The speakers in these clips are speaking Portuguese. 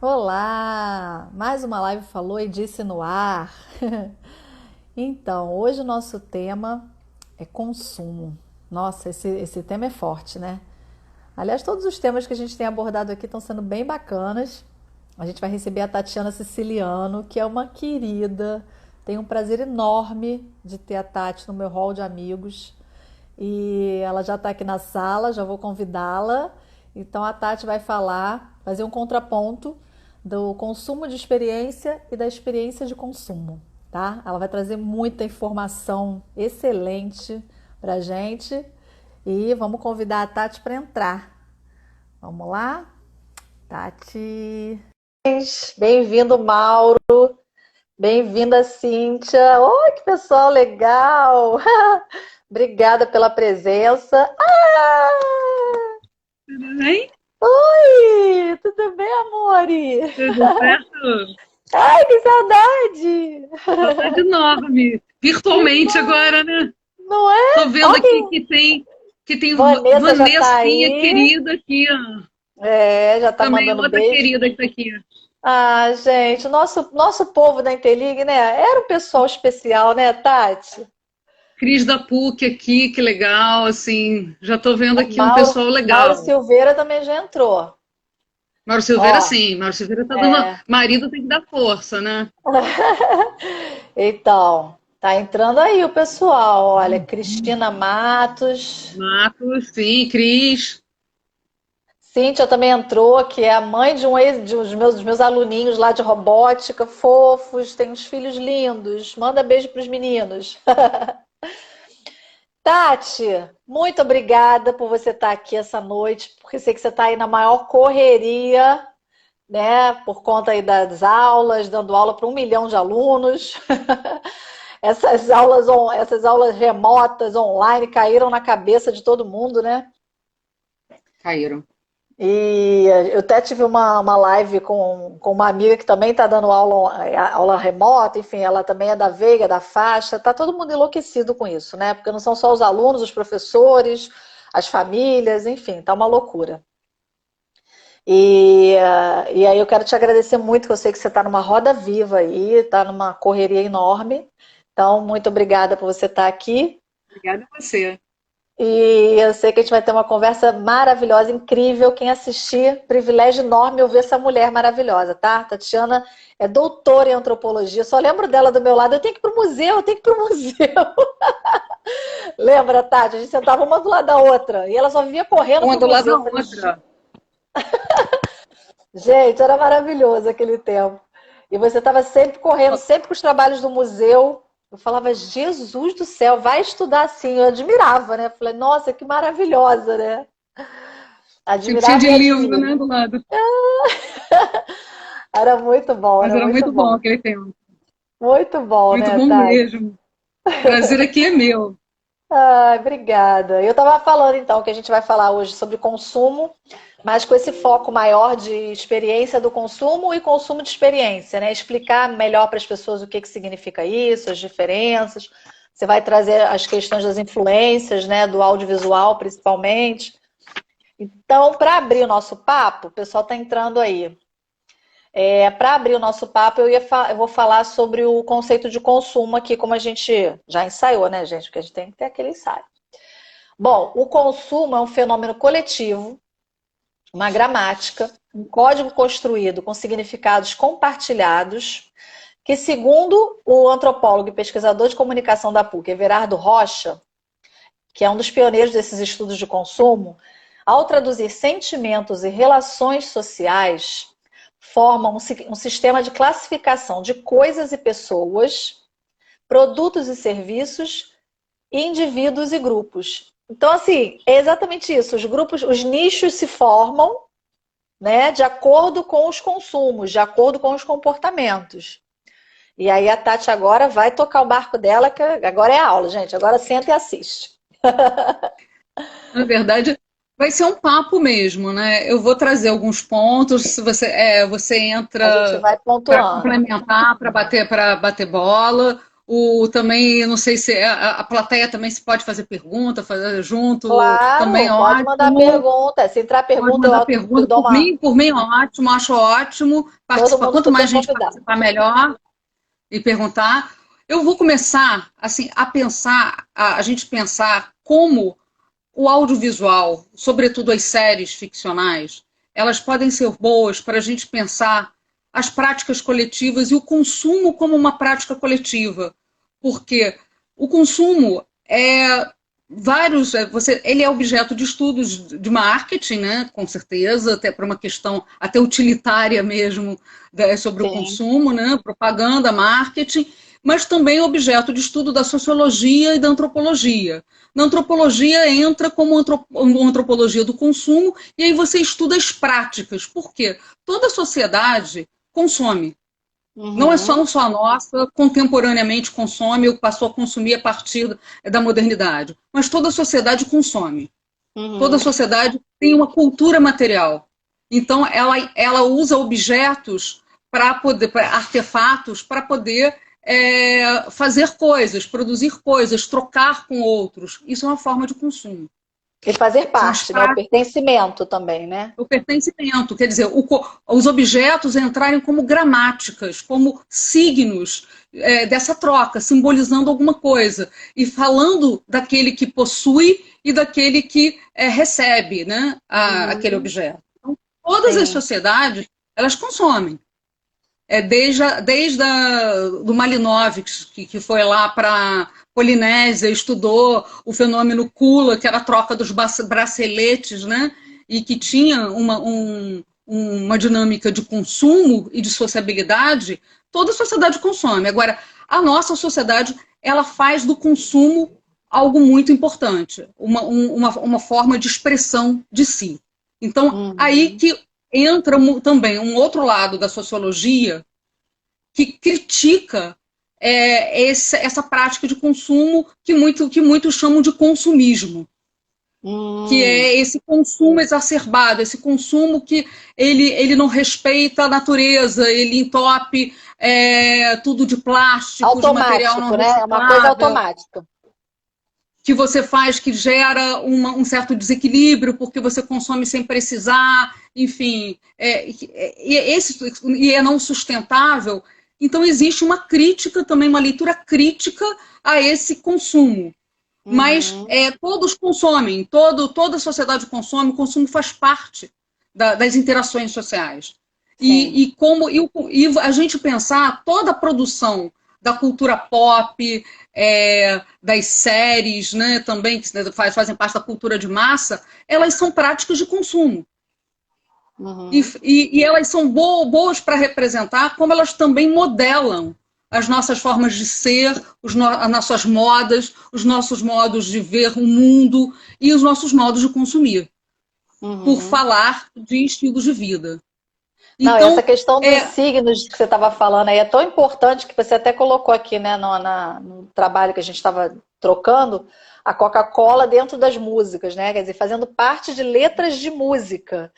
Olá! Mais uma live falou e disse no ar. Então, hoje o nosso tema é consumo. Nossa, esse tema é forte, né? Aliás, todos os temas que a gente tem abordado aqui estão sendo bem bacanas. A gente vai receber a Tatiana Siciliano, que é uma querida. Tenho um prazer enorme de ter a Tati no meu hall de amigos. E ela já está aqui na sala, já vou convidá-la. Então a Tati vai falar, fazer um contraponto do consumo de experiência e da experiência de consumo, tá? Ela vai trazer muita informação excelente pra gente e vamos convidar a Tati para entrar. Vamos lá? Tati. Bem-vindo, Mauro. Bem-vinda, Cíntia. Oi, que pessoal legal! Obrigada pela presença. Tudo bem? Oi, tudo bem, amore? Tudo certo? Ai, que saudade! Saudade enorme. Virtualmente agora, né? Não é? Tô vendo aqui Olha, que tem Vanessa já tá Vanessinha aí. querida aqui, ó. É, já tá Também mandando outra beijo. querida que tá aqui. Ah, gente, nosso povo da Interlig, né? Era um pessoal especial, né, Tati? Cris da PUC aqui, que legal, assim. Já tô vendo O aqui um Mauro, pessoal Mauro legal. Silveira também já entrou. Mauro Silveira, Ó, sim. Mauro Silveira tá dando. é. Marido tem que dar força, né? Então, tá entrando aí o pessoal. Olha, Cristina Matos. Marcos, sim. Cris. Cíntia também entrou, que é a mãe de um ex, dos meus aluninhos lá de robótica, fofos, tem uns filhos lindos. Manda beijo para os meninos. Tati, muito obrigada por você estar aqui essa noite, porque sei que você está aí na maior correria, né? Por conta aí das aulas, dando aula para 1 milhão de alunos. Essas aulas remotas, online, caíram na cabeça de todo mundo, né? Caíram. E eu até tive uma live com uma amiga que também está dando aula remota, enfim, ela também é da Veiga, da faixa, está todo mundo enlouquecido com isso, né? Porque não são só os alunos, os professores, as famílias, enfim, tá uma loucura. E aí eu quero te agradecer muito, que eu sei que você está numa roda viva aí, está numa correria enorme. Então, muito obrigada por você estar aqui. Obrigada a você. E eu sei que a gente vai ter uma conversa maravilhosa, incrível. Quem assistir, privilégio enorme ouvir essa mulher maravilhosa, tá? Tatiana é doutora em antropologia. Só lembro dela do meu lado. Eu tenho que ir pro museu, eu tenho que ir pro museu. Lembra, Tati? A gente sentava uma do lado da outra. E ela só vivia correndo Uma pro do lado museu. da Eu falei, outra. gente, era maravilhoso aquele tempo. E você estava sempre correndo, sempre com os trabalhos do museu. Eu falava, Jesus do céu, vai estudar assim. Eu admirava, né? Falei, nossa, que maravilhosa, né? Sempre cheio Admirava de e livro, né, admiro. do lado. Era muito bom, Mas era era muito muito bom bom. aquele tempo. Muito bom, Muito né, bom Tati? mesmo. O prazer aqui é meu. Ai, obrigada. Eu estava falando então que a gente vai falar hoje sobre consumo, mas com esse foco maior de experiência do consumo e consumo de experiência, né? Explicar melhor para as pessoas o que que significa isso, as diferenças. Você vai trazer as questões das influências, né, do audiovisual principalmente. Então, para abrir o nosso papo, o pessoal está entrando aí. Para abrir o nosso papo, eu vou falar sobre o conceito de consumo aqui, como a gente já ensaiou, né, gente? Porque a gente tem que ter aquele ensaio. Bom, o consumo é um fenômeno coletivo, uma gramática, um código construído com significados compartilhados, que, segundo o antropólogo e pesquisador de comunicação da PUC, Everardo Rocha, que é um dos pioneiros desses estudos de consumo, ao traduzir sentimentos e relações sociais, formam um sistema de classificação de coisas e pessoas, produtos e serviços, indivíduos e grupos. Então, assim, é exatamente isso. Os grupos, os nichos se formam, né, de acordo com os consumos, de acordo com os comportamentos. E aí a Tati agora vai tocar o barco dela, que agora é aula, gente. Agora senta e assiste. Na verdade, vai ser um papo mesmo, né? Eu vou trazer alguns pontos, se você A gente entra vai para pontuando. complementar, para bater bola, Também, não sei se a plateia também se pode fazer pergunta, fazer junto, também Claro, pode mandar ótimo. pergunta. Se entrar Pode pergunta, mandar eu pergunta dou uma. por mim é ótimo, acho ótimo. Todo Participa, mundo quanto super mais gente convidado. participar, melhor e perguntar. Eu vou começar assim a pensar, a gente pensar como o audiovisual, sobretudo as séries ficcionais, elas podem ser boas para a gente pensar as práticas coletivas e o consumo como uma prática coletiva, porque o consumo é ele é objeto de estudos de marketing, né, com certeza, até por uma questão até utilitária mesmo, sobre o Sim. consumo, né, propaganda, marketing, mas também objeto de estudo da sociologia e da antropologia. Na antropologia entra como antropologia do consumo, e aí você estuda as práticas. Por quê? Toda sociedade consome. Não é Uhum. só a nossa, contemporaneamente consome, ou passou a consumir a partir da modernidade. Mas toda a sociedade consome. Toda a Uhum. sociedade tem uma cultura material. Então, ela usa objetos artefatos, para poder fazer coisas, produzir coisas, trocar com outros. Isso é uma forma de consumo. E fazer São as parte, né? O pertencimento também, né? o pertencimento, quer dizer, os objetos entrarem como gramáticas, como signos dessa troca, simbolizando alguma coisa, e falando daquele que possui e daquele que recebe, né, aquele Uhum. objeto. Então, todas as Sim. sociedades, elas consomem. Do Malinowski, que foi lá para Polinésia, estudou o fenômeno Kula, que era a troca dos braceletes, né? E que tinha uma dinâmica de consumo e de sociabilidade. Toda a sociedade consome. Agora, a nossa sociedade, ela faz do consumo algo muito importante, uma forma de expressão de si. Então, aí Uhum. que entra também um outro lado da sociologia que critica essa prática de consumo que muitos chamam de consumismo, que Uhum. é esse consumo exacerbado, esse consumo que ele não respeita a natureza, ele entope tudo de plástico, de material não Automático, né? É uma coisa reciclável, automática. que você faz que gera um certo desequilíbrio porque você consome sem precisar, enfim, e é não sustentável. Então existe uma crítica também, uma leitura crítica a esse consumo. Mas Uhum. todos consomem, toda a sociedade consome, o consumo faz parte das interações sociais. Sim. E a gente pensar toda a produção da cultura pop, das séries, né, também, que fazem parte da cultura de massa, elas são práticas de consumo. Uhum. E elas são boas para representar, como elas também modelam as nossas formas de ser, as nossas modas, os nossos modos de ver o mundo e os nossos modos de consumir, por Uhum. falar de estilos de vida. Não, e essa Então, questão dos signos que você estava falando aí é tão importante que você até colocou aqui, né, no trabalho que a gente estava trocando, a Coca-Cola dentro das músicas, né? Quer dizer, fazendo parte de letras de música.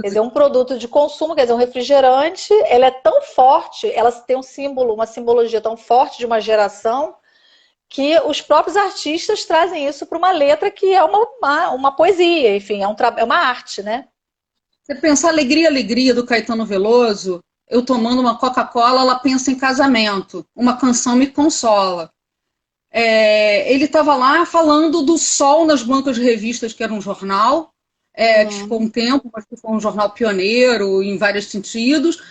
Quer dizer, um produto de consumo, quer dizer, um refrigerante, ela é tão forte, ela tem um símbolo, uma simbologia tão forte de uma geração que os próprios artistas trazem isso para uma letra que é uma poesia, enfim, é uma arte, né? você pensa Alegria, Alegria, do Caetano Veloso, eu tomando uma Coca-Cola, ela pensa em casamento, uma canção me consola. Ele estava lá falando do Sol nas bancas de revistas, que era um jornal, que ficou um tempo, mas que foi um jornal pioneiro em vários sentidos,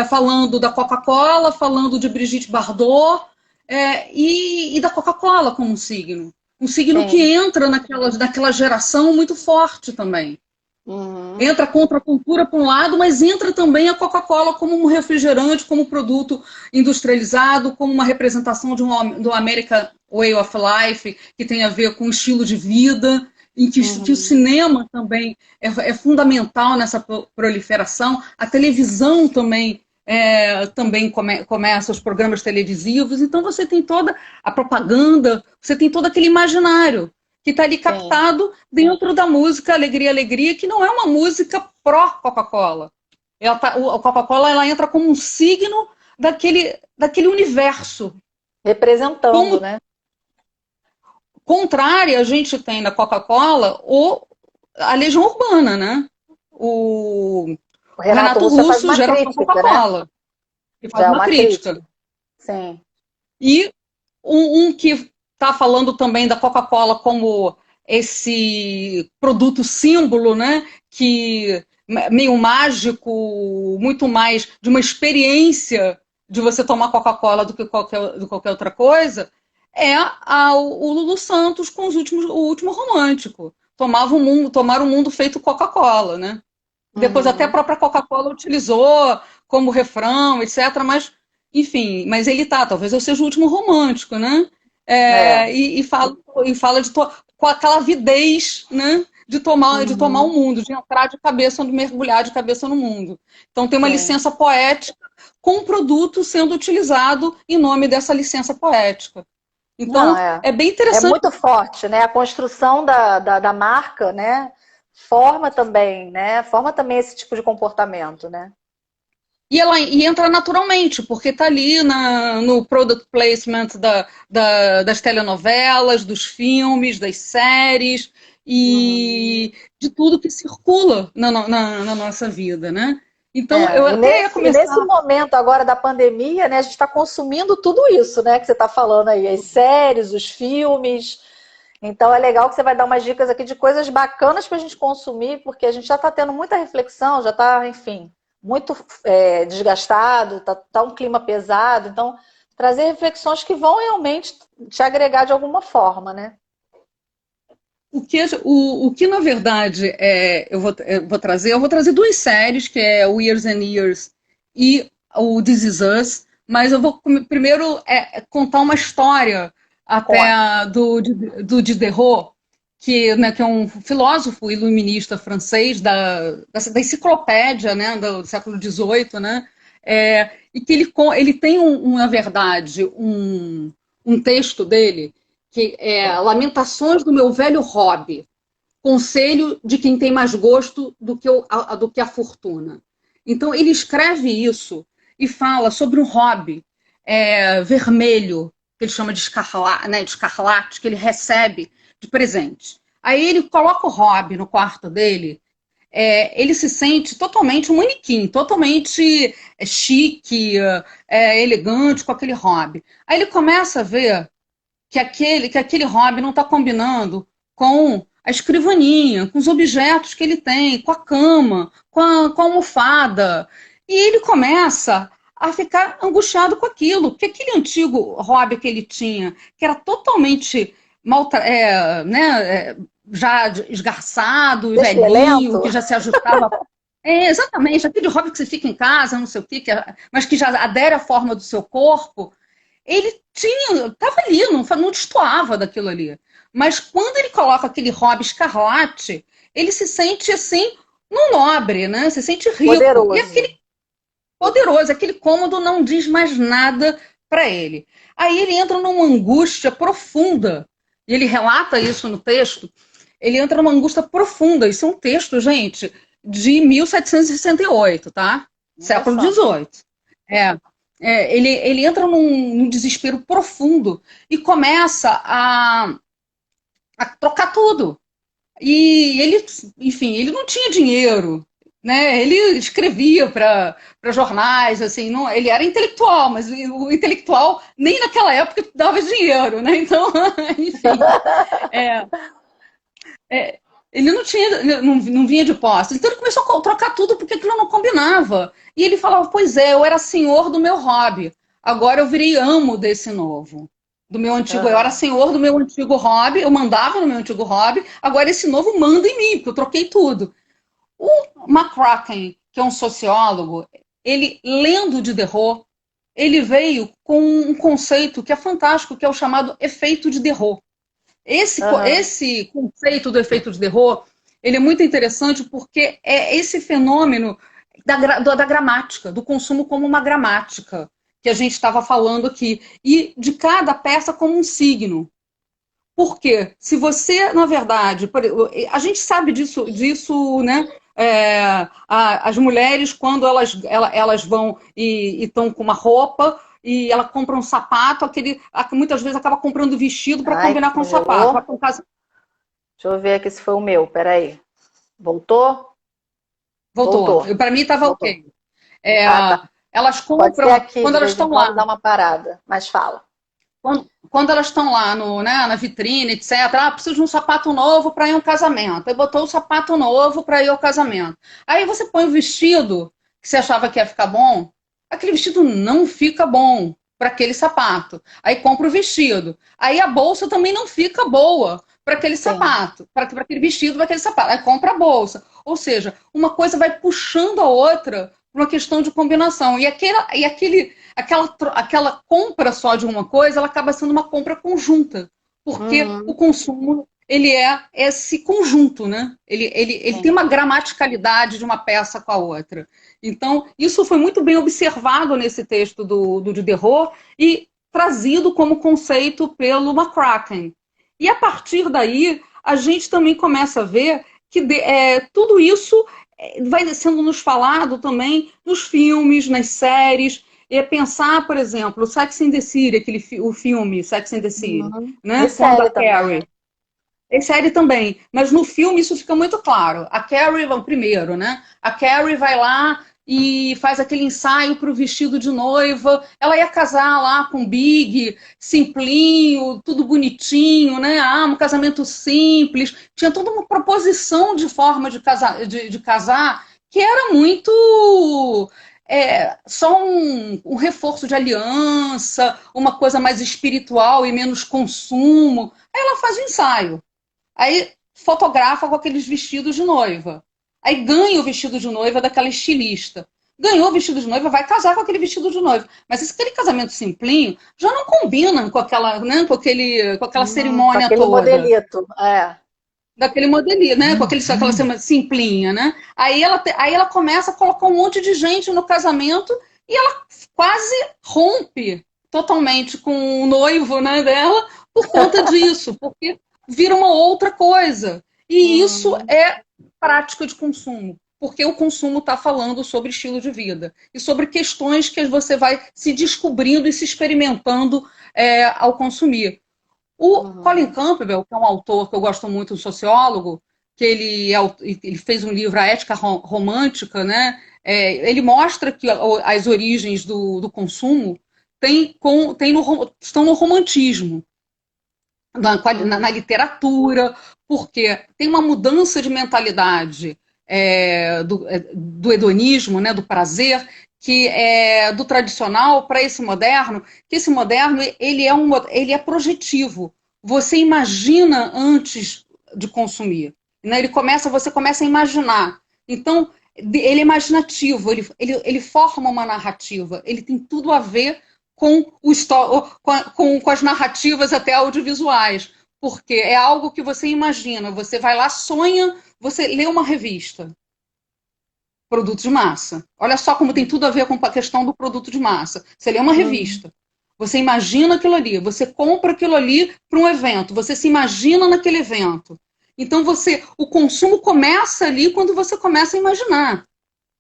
falando da Coca-Cola, falando de Brigitte Bardot, e da Coca-Cola como um signo. Um signo que Sim. entra naquela geração muito forte também. Uhum. Entra contra a cultura por um lado, mas entra também a Coca-Cola como um refrigerante, como produto industrializado, como uma representação do American Way of Life, que tem a ver com o estilo de vida, em que o Uhum. cinema também é fundamental nessa proliferação, a televisão também começa os programas televisivos, então você tem toda a propaganda, você tem todo aquele imaginário que está ali Sim. captado dentro da música Alegria, Alegria, que não é uma música pró-Coca-Cola. A Coca-Cola ela entra como um signo daquele universo Representando, Como né? contrária, a gente tem na Coca-Cola a Legião Urbana, né? O, O o Renato Renato Russo já faz Russo, uma geração crítica, né? Coca-Cola, que faz Já é uma uma crítica. crítica. Sim. E um que está falando também da Coca-Cola como esse produto símbolo, né? Que meio mágico, muito mais de uma experiência de você tomar Coca-Cola do que qualquer outra coisa, o Lulu Santos com o último romântico. Tomar o mundo feito Coca-Cola, né? Depois até a Uhum. própria Coca-Cola utilizou como refrão, etc. Mas, enfim, mas ele talvez eu seja o último romântico, né? É. E fala com aquela avidez, né? De tomar o Uhum. mundo, de entrar de cabeça, de mergulhar de cabeça no mundo. Então tem uma Sim. licença poética com o produto sendo utilizado em nome dessa licença poética. Não, Então é. é bem É interessante. muito forte, né? A construção da marca, né? Forma também esse tipo de comportamento, né? E entra naturalmente, porque está ali no product placement das telenovelas, dos filmes, das séries Uhum. e de tudo que circula na nossa vida, né? Então, eu É, e até ia nesse começar. momento agora da pandemia, né, a gente está consumindo tudo isso, né, que você está falando aí, as séries, os filmes. Então é legal que você vai dar umas dicas aqui de coisas bacanas para a gente consumir, porque a gente já está tendo muita reflexão, já está, enfim, muito desgastado, tá um clima pesado. Então, trazer reflexões que vão realmente te agregar de alguma forma, né? O que na verdade eu vou trazer duas séries, que é o Years and Years e o This Is Us, mas eu vou primeiro contar uma história Conte. até do Diderot, que é um filósofo iluminista francês da enciclopédia, né, do século XVIII, né, e que ele tem, na verdade, um texto dele que é Lamentações do meu velho hobby, conselho de quem tem mais gosto do que a fortuna. Então, ele escreve isso e fala sobre um hobby vermelho, que ele chama de escarlate, que ele recebe de presente. Aí ele coloca o hobby no quarto dele, ele se sente totalmente um manequim, totalmente chique, elegante com aquele hobby. Aí ele começa a ver que aquele hobby não está combinando com a escrivaninha, com os objetos que ele tem, com a cama, com a almofada. E ele começa a ficar angustiado com aquilo, porque aquele antigo hobby que ele tinha, que era totalmente já esgarçado, velhinho, Lento? que já se ajustava. Exatamente, aquele hobby que você fica em casa, não sei o quê, mas que já adere à forma do seu corpo, ele estava ali, não destoava daquilo ali. Mas quando ele coloca aquele hobby escarlate, ele se sente assim, no nobre, né? Se sente rico. E Poderoso. aquele poderoso, aquele cômodo não diz mais nada para ele. Aí ele entra numa angústia profunda. E ele relata isso no texto. Ele entra numa angústia profunda. Isso é um texto, gente, de 1768, tá? Olha Século só. XVIII. É, ele entra num desespero profundo e começa a trocar tudo. E ele, enfim, ele não tinha dinheiro, né? Ele escrevia para jornais, assim, não, ele era intelectual, mas o intelectual nem naquela época dava dinheiro, né? Então, enfim, é, ele não tinha, não vinha de posse. Então ele começou a trocar tudo porque aquilo não combinava. E ele falava: pois é, eu era senhor do meu hobby, agora eu virei amo desse novo. Do meu antigo, eu era Uhum. senhor do meu antigo hobby, eu mandava no meu antigo hobby, agora esse novo manda em mim, porque eu troquei tudo. O McCracken, que é um sociólogo, ele lendo Diderot, ele veio com um conceito que é fantástico, que é o chamado efeito de Diderot. Uhum. Esse conceito do efeito de Diderot, ele é muito interessante porque é esse fenômeno da gramática, do consumo como uma gramática, que a gente estava falando aqui, e de cada peça como um signo. Porque se você, na verdade, a gente sabe disso, né? As mulheres, quando elas vão e estão com uma roupa, e ela compra um sapato, muitas vezes acaba comprando vestido para combinar com o sapato. Vai pra um Deixa eu ver aqui se foi o meu, peraí. Voltou? Voltou. Para mim estava ok. Tá. Elas Pode ser compram, aqui, quando de elas vez em estão quando lá, dá uma parada, mas fala. quando elas estão lá na vitrine, etc. Preciso de um sapato novo para ir ao casamento. Aí botou o sapato novo para ir ao casamento. Aí você põe o vestido que você achava que ia ficar bom, aquele vestido não fica bom para aquele sapato. Aí compra o vestido. Aí a bolsa também não fica boa para aquele sapato, para aquele vestido, para aquele sapato. Aí compra a bolsa. Ou seja, uma coisa vai puxando a outra por uma questão de combinação. E aquela compra só de uma coisa, ela acaba sendo uma compra conjunta, porque o consumo ele é esse conjunto, né? Ele tem uma gramaticalidade de uma peça com a outra. Então, isso foi muito bem observado nesse texto do Diderot e trazido como conceito pelo McCracken. E a partir daí, a gente também começa a ver que tudo isso vai sendo nos falado também nos filmes, nas séries. Pensar, por exemplo, o Sex and the City, o filme Sex and the City, né? Quando a Carrie. É série também, mas no filme isso fica muito claro. A Carrie, primeiro, né? A Carrie vai lá e faz aquele ensaio para o vestido de noiva. Ela ia casar lá com o Big, simplinho, tudo bonitinho, né? Um casamento simples. Tinha toda uma proposição de forma de casar que era muito só um reforço de aliança, uma coisa mais espiritual e menos consumo. Aí ela faz o ensaio. Aí fotografa com aqueles vestidos de noiva. Aí ganha o vestido de noiva daquela estilista. Ganhou o vestido de noiva, vai casar com aquele vestido de noiva. Mas aquele casamento simplinho já não combina com aquela, né, com aquela cerimônia com aquele toda. Modelito, Daquele modelinho, né? Com aquela simplinha, né? Aí ela começa a colocar um monte de gente no casamento e ela quase rompe totalmente com o noivo, né, dela por conta disso, porque vira uma outra coisa. E isso é prática de consumo, porque o consumo está falando sobre estilo de vida e sobre questões que você vai se descobrindo e se experimentando ao consumir. O Colin Campbell, que é um autor que eu gosto muito, um sociólogo, que ele fez um livro, A Ética Romântica, né? Ele mostra que as origens do consumo estão no romantismo, na literatura, porque tem uma mudança de mentalidade do hedonismo, né, do prazer, que é do tradicional para esse moderno, que esse moderno ele é projetivo. Você imagina antes de consumir. Né? Você começa a imaginar. Então, ele é imaginativo, ele forma uma narrativa, ele tem tudo a ver com as narrativas até audiovisuais, porque é algo que você imagina, você vai lá, sonha, você lê uma revista. Produto de massa. Olha só como tem tudo a ver com a questão do produto de massa. Você lê uma revista, você imagina aquilo ali, você compra aquilo ali para um evento, você se imagina naquele evento. Então o consumo começa ali quando você começa a imaginar,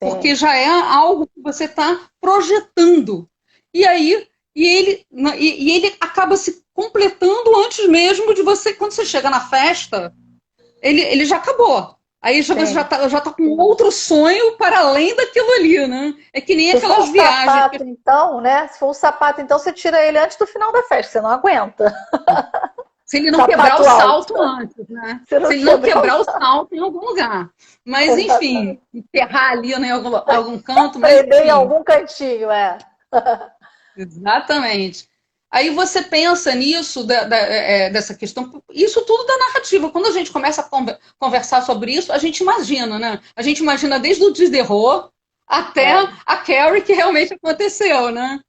porque já é algo que você está projetando. E aí ele acaba se completando antes mesmo de você, quando você chega na festa, ele já acabou. Aí você já tá com outro sonho para além daquilo ali, né? É que nem aquelas viagens. Sapato, então, né? Se for um sapato, então você tira ele antes do final da festa, você não aguenta. Se ele não quebrar o salto antes, né? Se ele não quebrar o salto em algum lugar. Mas, enfim, enterrar ali em algum canto. Prender em algum cantinho, Exatamente. Aí você pensa nisso, dessa questão, isso tudo da narrativa. Quando a gente começa a conversar sobre isso, a gente imagina, né? A gente imagina desde o Diderot até a Carrie, que realmente aconteceu, né?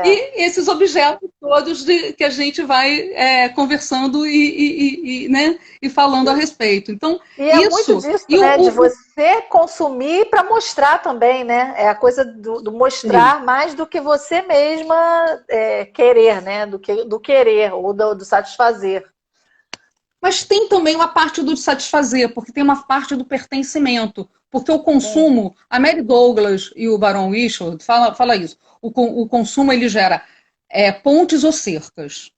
E esses objetos todos que a gente vai conversando né, e falando a respeito. Então, é muito disso, né? De você consumir para mostrar também, né? É a coisa do mostrar mais do que você mesma querer, né? Do querer ou do satisfazer. Mas tem também uma parte do satisfazer, porque tem uma parte do pertencimento. Porque o consumo, a Mary Douglas e o Baron Wishart fala isso, o consumo ele gera pontes ou cercas.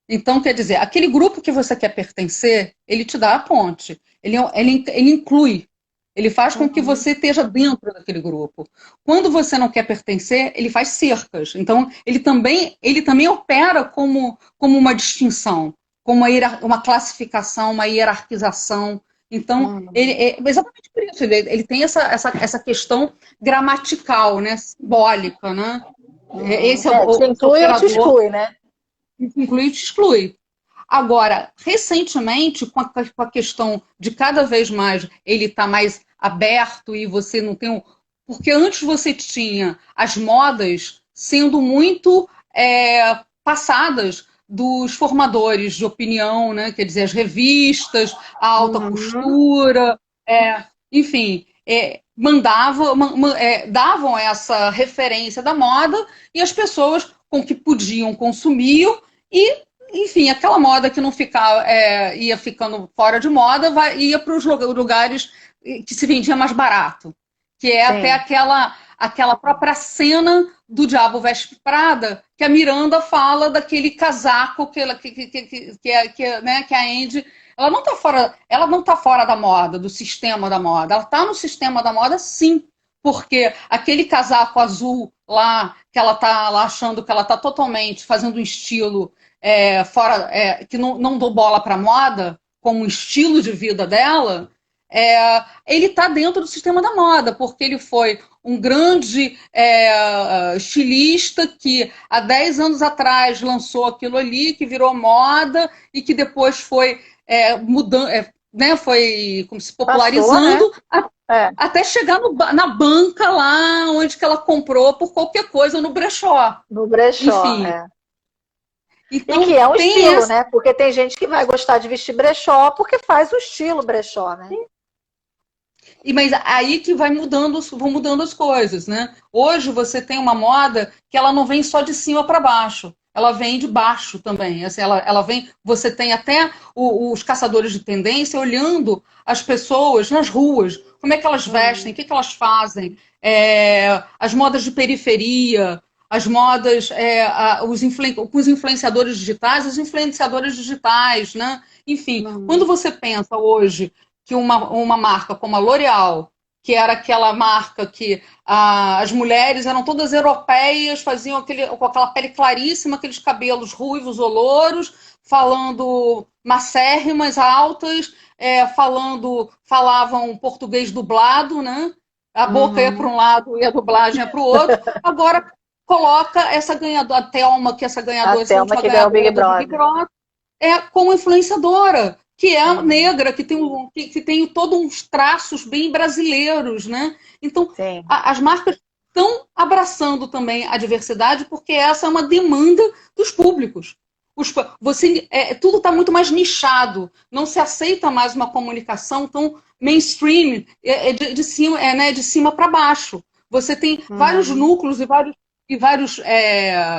Então, quer dizer, aquele grupo que você quer pertencer, ele te dá a ponte. Ele inclui. Ele faz com que você esteja dentro daquele grupo. Quando você não quer pertencer, ele faz cercas. Então, ele também opera como uma distinção, como uma classificação, uma hierarquização. Então, ele é exatamente por isso. Ele tem essa questão gramatical, né, simbólica, né? Esse é Te o inclui ou te operador. exclui, né? Inclui e te exclui. Agora, recentemente, com a questão de cada vez mais ele está mais aberto e você não tem. Porque antes você tinha as modas sendo muito passadas dos formadores de opinião, né? Quer dizer, as revistas, a alta costura, enfim, davam essa referência da moda e as pessoas com que podiam consumiam e enfim, aquela moda que não ia ficando fora de moda, ia para os lugares que se vendia mais barato. Que é até aquela própria cena do Diabo Veste Prada, que a Miranda fala daquele casaco que a Andy. Ela não tá fora da moda, do sistema da moda. Ela está no sistema da moda, sim. Porque aquele casaco azul lá, que ela está lá achando que ela está totalmente fazendo um estilo que não dou bola para moda, como um estilo de vida dela, ele está dentro do sistema da moda, porque ele foi um grande estilista que há 10 anos atrás lançou aquilo ali, que virou moda e que depois foi mudando, foi como se popularizando. Passou, né? Até chegar na banca lá onde que ela comprou por qualquer coisa no brechó. No brechó, Enfim. Então, e que é um estilo, né? Porque tem gente que vai gostar de vestir brechó porque faz o estilo brechó, né? Mas aí que vão mudando as coisas, né? Hoje você tem uma moda que ela não vem só de cima para baixo, ela vem de baixo também. Assim, ela vem. Você tem até os caçadores de tendência olhando as pessoas nas ruas, como é que elas vestem, o que elas fazem, as modas de periferia, as modas, com os influenciadores digitais, né? Enfim, quando você pensa hoje que uma marca como a L'Oréal, que era aquela marca que as mulheres eram todas europeias, faziam com aquela pele claríssima, aqueles cabelos ruivos ou louros, falando macérrimas, altas, falavam português dublado, né? A boca ia para um lado e a dublagem ia para o outro. Agora coloca essa ganhadora, a Thelma, que essa ganhadora, a Thelma que ganhou o Big Brother, como influenciadora, que é negra, que tem todos uns traços bem brasileiros, né? Então, as marcas estão abraçando também a diversidade, porque essa é uma demanda dos públicos. Tudo está muito mais nichado, não se aceita mais uma comunicação tão mainstream, de cima para baixo. Você tem vários núcleos e vários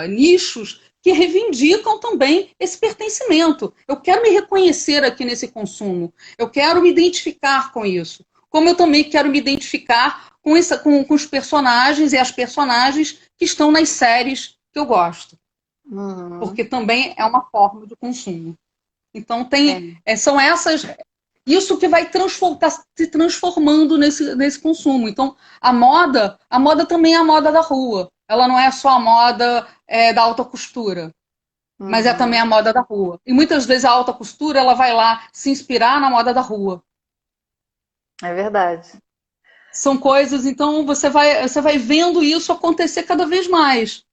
nichos que reivindicam também esse pertencimento. Eu quero me reconhecer aqui nesse consumo. Eu quero me identificar com isso. Como eu também quero me identificar com os personagens e as personagens que estão nas séries que eu gosto. Porque também é uma forma de consumo. Então, são essas... Isso que vai se transformando nesse consumo. Então, a moda também é a moda da rua. Ela não é só a moda da alta costura, mas é também a moda da rua. E muitas vezes a alta costura ela vai lá se inspirar na moda da rua. É verdade. São coisas, então você vai vendo isso acontecer cada vez mais.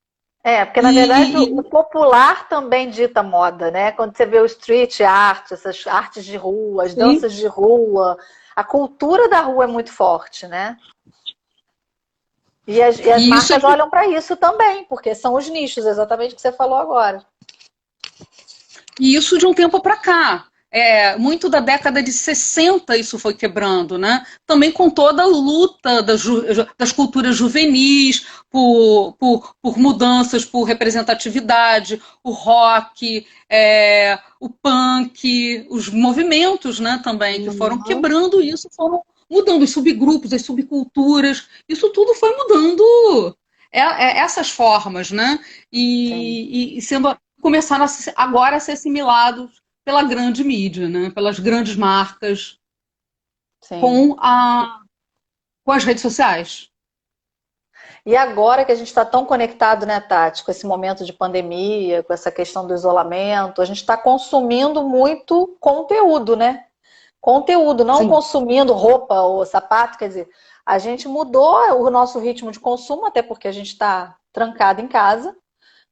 Porque na verdade o popular também dita moda, né? Quando você vê o street art, essas artes de rua, as danças de rua, a cultura da rua é muito forte, né? E as marcas olham para isso também, porque são os nichos, exatamente o que você falou agora. E isso de um tempo para cá. Muito da década de 60 isso foi quebrando, né? Também com toda a luta das culturas juvenis por mudanças, por representatividade, o rock, o punk, os movimentos, né, também, que foram quebrando isso, foram mudando os subgrupos, as subculturas, isso tudo foi mudando essas formas, né? E sendo começaram agora a ser assimilados pela grande mídia, né? Pelas grandes marcas, Sim. com as redes sociais. E agora que a gente está tão conectado, né, Tati, com esse momento de pandemia, com essa questão do isolamento, a gente está consumindo muito conteúdo, né? Conteúdo, não Sim. consumindo roupa ou sapato, quer dizer, a gente mudou o nosso ritmo de consumo, até porque a gente está trancado em casa,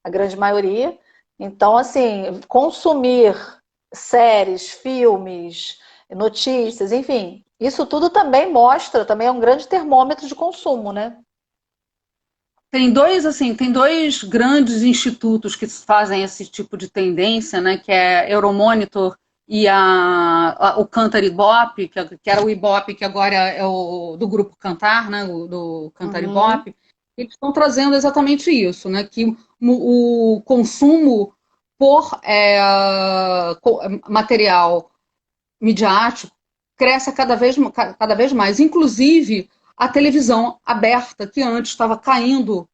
a grande maioria. Então, assim, consumir séries, filmes, notícias, enfim, isso tudo também mostra, também é um grande termômetro de consumo, né? Tem dois grandes institutos que fazem esse tipo de tendência, né, que é Euromonitor e o Cantar Ibope, que era o Ibope, que agora é o do Grupo Cantar, né, do Cantar Uhum, Ibope. Eles estão trazendo exatamente isso, né, que o consumo por material midiático cresce cada vez mais. Inclusive, a televisão aberta, que antes estava caindo,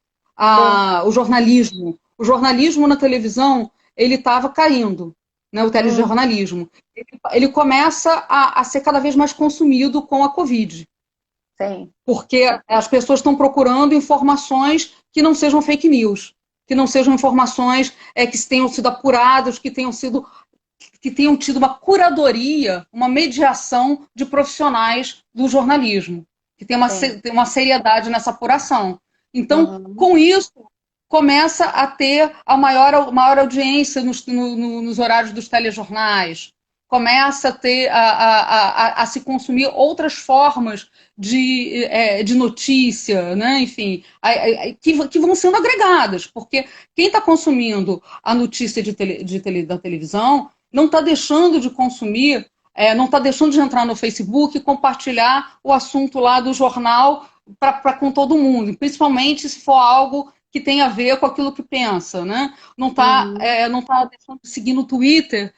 sim. o jornalismo. O jornalismo na televisão, ele estava caindo, né, o Hum, telejornalismo. Ele começa a ser cada vez mais consumido com a Covid, sim, porque as pessoas estão procurando informações que não sejam fake news, que não sejam informações que tenham sido apuradas, que tenham tido uma curadoria, uma mediação de profissionais do jornalismo, que sim. tem uma seriedade nessa apuração. Então, Uhum, com isso, começa a ter maior audiência nos horários dos telejornais, começa a ter a se consumir outras formas de notícia, né? Enfim, que vão sendo agregadas, porque quem está consumindo a notícia da televisão não está deixando de consumir, não está deixando de entrar no Facebook e compartilhar o assunto lá do jornal com todo mundo, principalmente se for algo que tem a ver com aquilo que pensa, né? uhum, Não tá deixando de seguir no Twitter,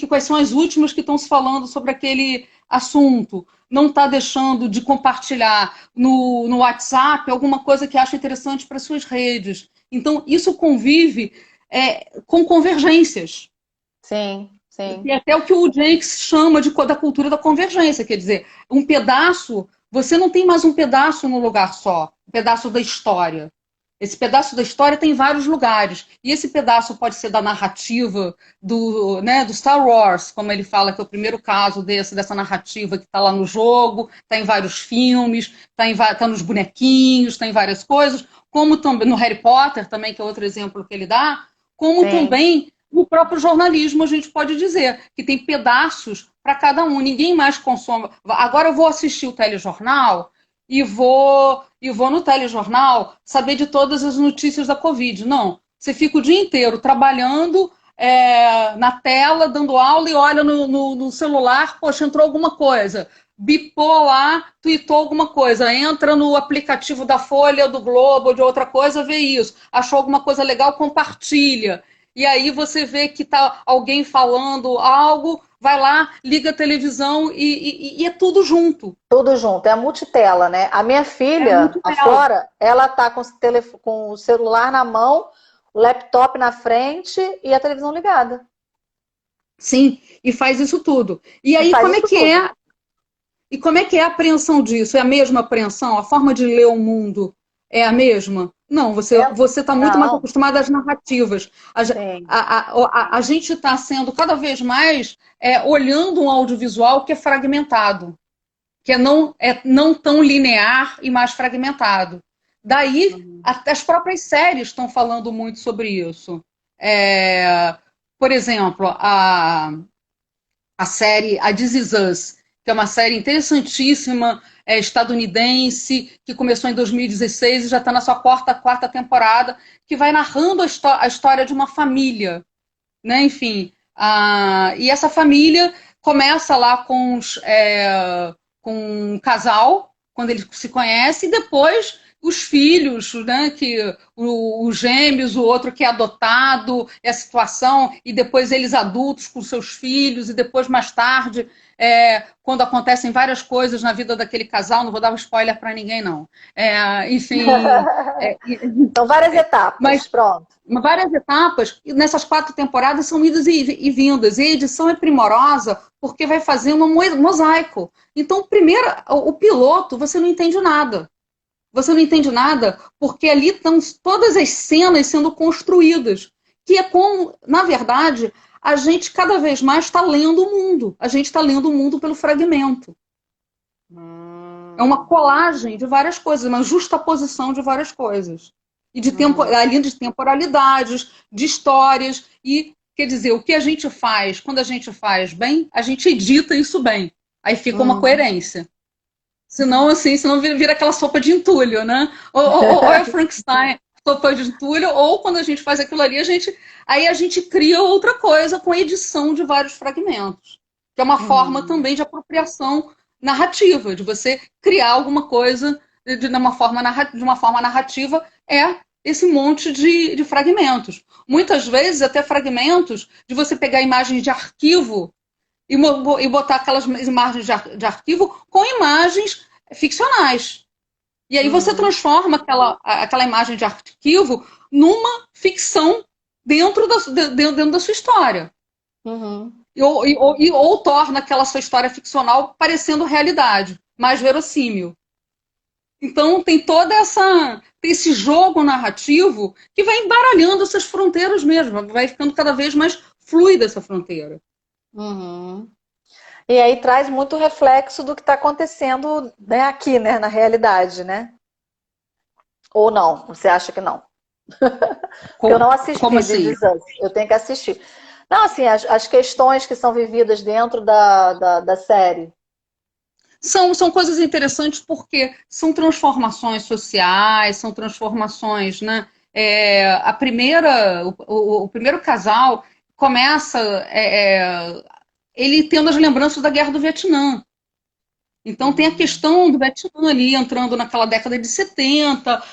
quais são as últimas que estão se falando sobre aquele assunto. Não está deixando de compartilhar no WhatsApp alguma coisa que acha interessante para suas redes. Então, isso convive com convergências. sim, sim. E até o que o Jenks chama da cultura da convergência, quer dizer, um pedaço, você não tem mais um pedaço num lugar só, um pedaço da história. Esse pedaço da história tem vários lugares. E esse pedaço pode ser da narrativa do Star Wars, como ele fala, que é o primeiro caso dessa narrativa que está lá no jogo, está em vários filmes, tá nos bonequinhos, está em várias coisas, como também no Harry Potter, também, que é outro exemplo que ele dá, como Sim. também no próprio jornalismo, a gente pode dizer que tem pedaços para cada um. Ninguém mais consome. Agora eu vou assistir o telejornal e vou no telejornal saber de todas as notícias da Covid. Não. Você fica o dia inteiro trabalhando na tela, dando aula e olha no celular, poxa, entrou alguma coisa. Bipou lá, tweetou alguma coisa. Entra no aplicativo da Folha, do Globo, de outra coisa, vê isso. Achou alguma coisa legal, compartilha. E aí você vê que está alguém falando algo, vai lá, liga a televisão e é tudo junto. Tudo junto, é a multitela, né? A minha É filha, muito a real. Flora, ela tá com o celular na mão, o laptop na frente e a televisão ligada. Sim, e faz isso tudo. E E aí, faz isso tudo. como é que é a apreensão disso? É a mesma apreensão? A forma de ler o mundo é a mesma? Não, É, você está muito mais não, acostumado às narrativas. sim, A gente está sendo cada vez mais olhando um audiovisual que é fragmentado, que não tão linear e mais fragmentado. Daí, uhum, até as próprias séries estão falando muito sobre isso. É, por exemplo, a série A This Is Us, que é uma série interessantíssima, estadunidense, que começou em 2016 e já está na sua quarta temporada, que vai narrando a história de uma família, né? Enfim, e essa família começa lá com um casal, quando ele se conhece, e depois os filhos, né, que os gêmeos, o outro que é adotado, é a situação, e depois eles adultos com seus filhos, e depois mais tarde, quando acontecem várias coisas na vida daquele casal, não vou dar spoiler para ninguém, não. Enfim. São várias etapas, Mas pronto. várias etapas, e nessas 4 temporadas são idas e vindas, e a edição é primorosa porque vai fazendo um mosaico. Então, primeiro, o piloto, você não entende nada. Você não entende nada porque ali estão todas as cenas sendo construídas, que é como, na verdade, a gente cada vez mais está lendo o mundo. A gente está lendo o mundo pelo fragmento. É uma colagem de várias coisas, uma justaposição de várias coisas. E de além de temporalidades, de histórias. E, quer dizer, o que a gente faz, quando a gente faz bem, a gente edita isso bem. Aí fica uma coerência. Senão, senão vira aquela sopa de entulho, né? Ou é Frankenstein, sopa de entulho, ou quando a gente faz aquilo ali, aí a gente cria outra coisa com a edição de vários fragmentos. Que é uma forma também de apropriação narrativa, de você criar alguma coisa de uma forma narrativa, esse monte de fragmentos. Muitas vezes, até fragmentos de você pegar imagens de arquivo e botar aquelas imagens de arquivo com imagens ficcionais. E aí você transforma aquela imagem de arquivo numa ficção dentro da sua história. Ou torna aquela sua história ficcional parecendo realidade, mais verossímil. Então tem esse jogo narrativo que vai embaralhando essas fronteiras mesmo, vai ficando cada vez mais fluida essa fronteira. E aí traz muito reflexo do que está acontecendo, né, aqui, né, na realidade, né? Ou não? Você acha que não? Porque eu não assisti Como assim? This Is Us. Eu tenho que assistir. Não, assim, as questões que são vividas dentro da série. São coisas interessantes porque são transformações sociais, são transformações, né? O primeiro casal começa ele tendo as lembranças da Guerra do Vietnã. Então tem a questão do Vietnã ali entrando naquela década de 70,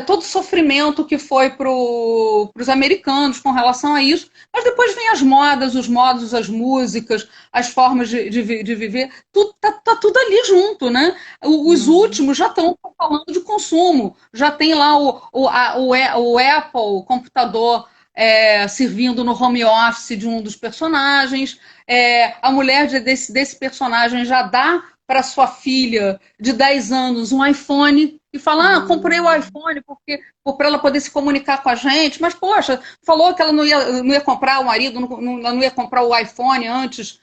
todo o sofrimento que foi para os americanos com relação a isso, mas depois vem as modas, os modos, as músicas, as formas de viver, tá tudo ali junto, né? Os últimos já estão falando de consumo, já tem lá o Apple, o computador servindo no home office de um dos personagens, a mulher desse personagem já dá para sua filha de 10 anos um iPhone e fala, comprei o iPhone para ela poder se comunicar com a gente, mas, poxa, falou que ela não ia comprar, o marido não ia comprar o iPhone antes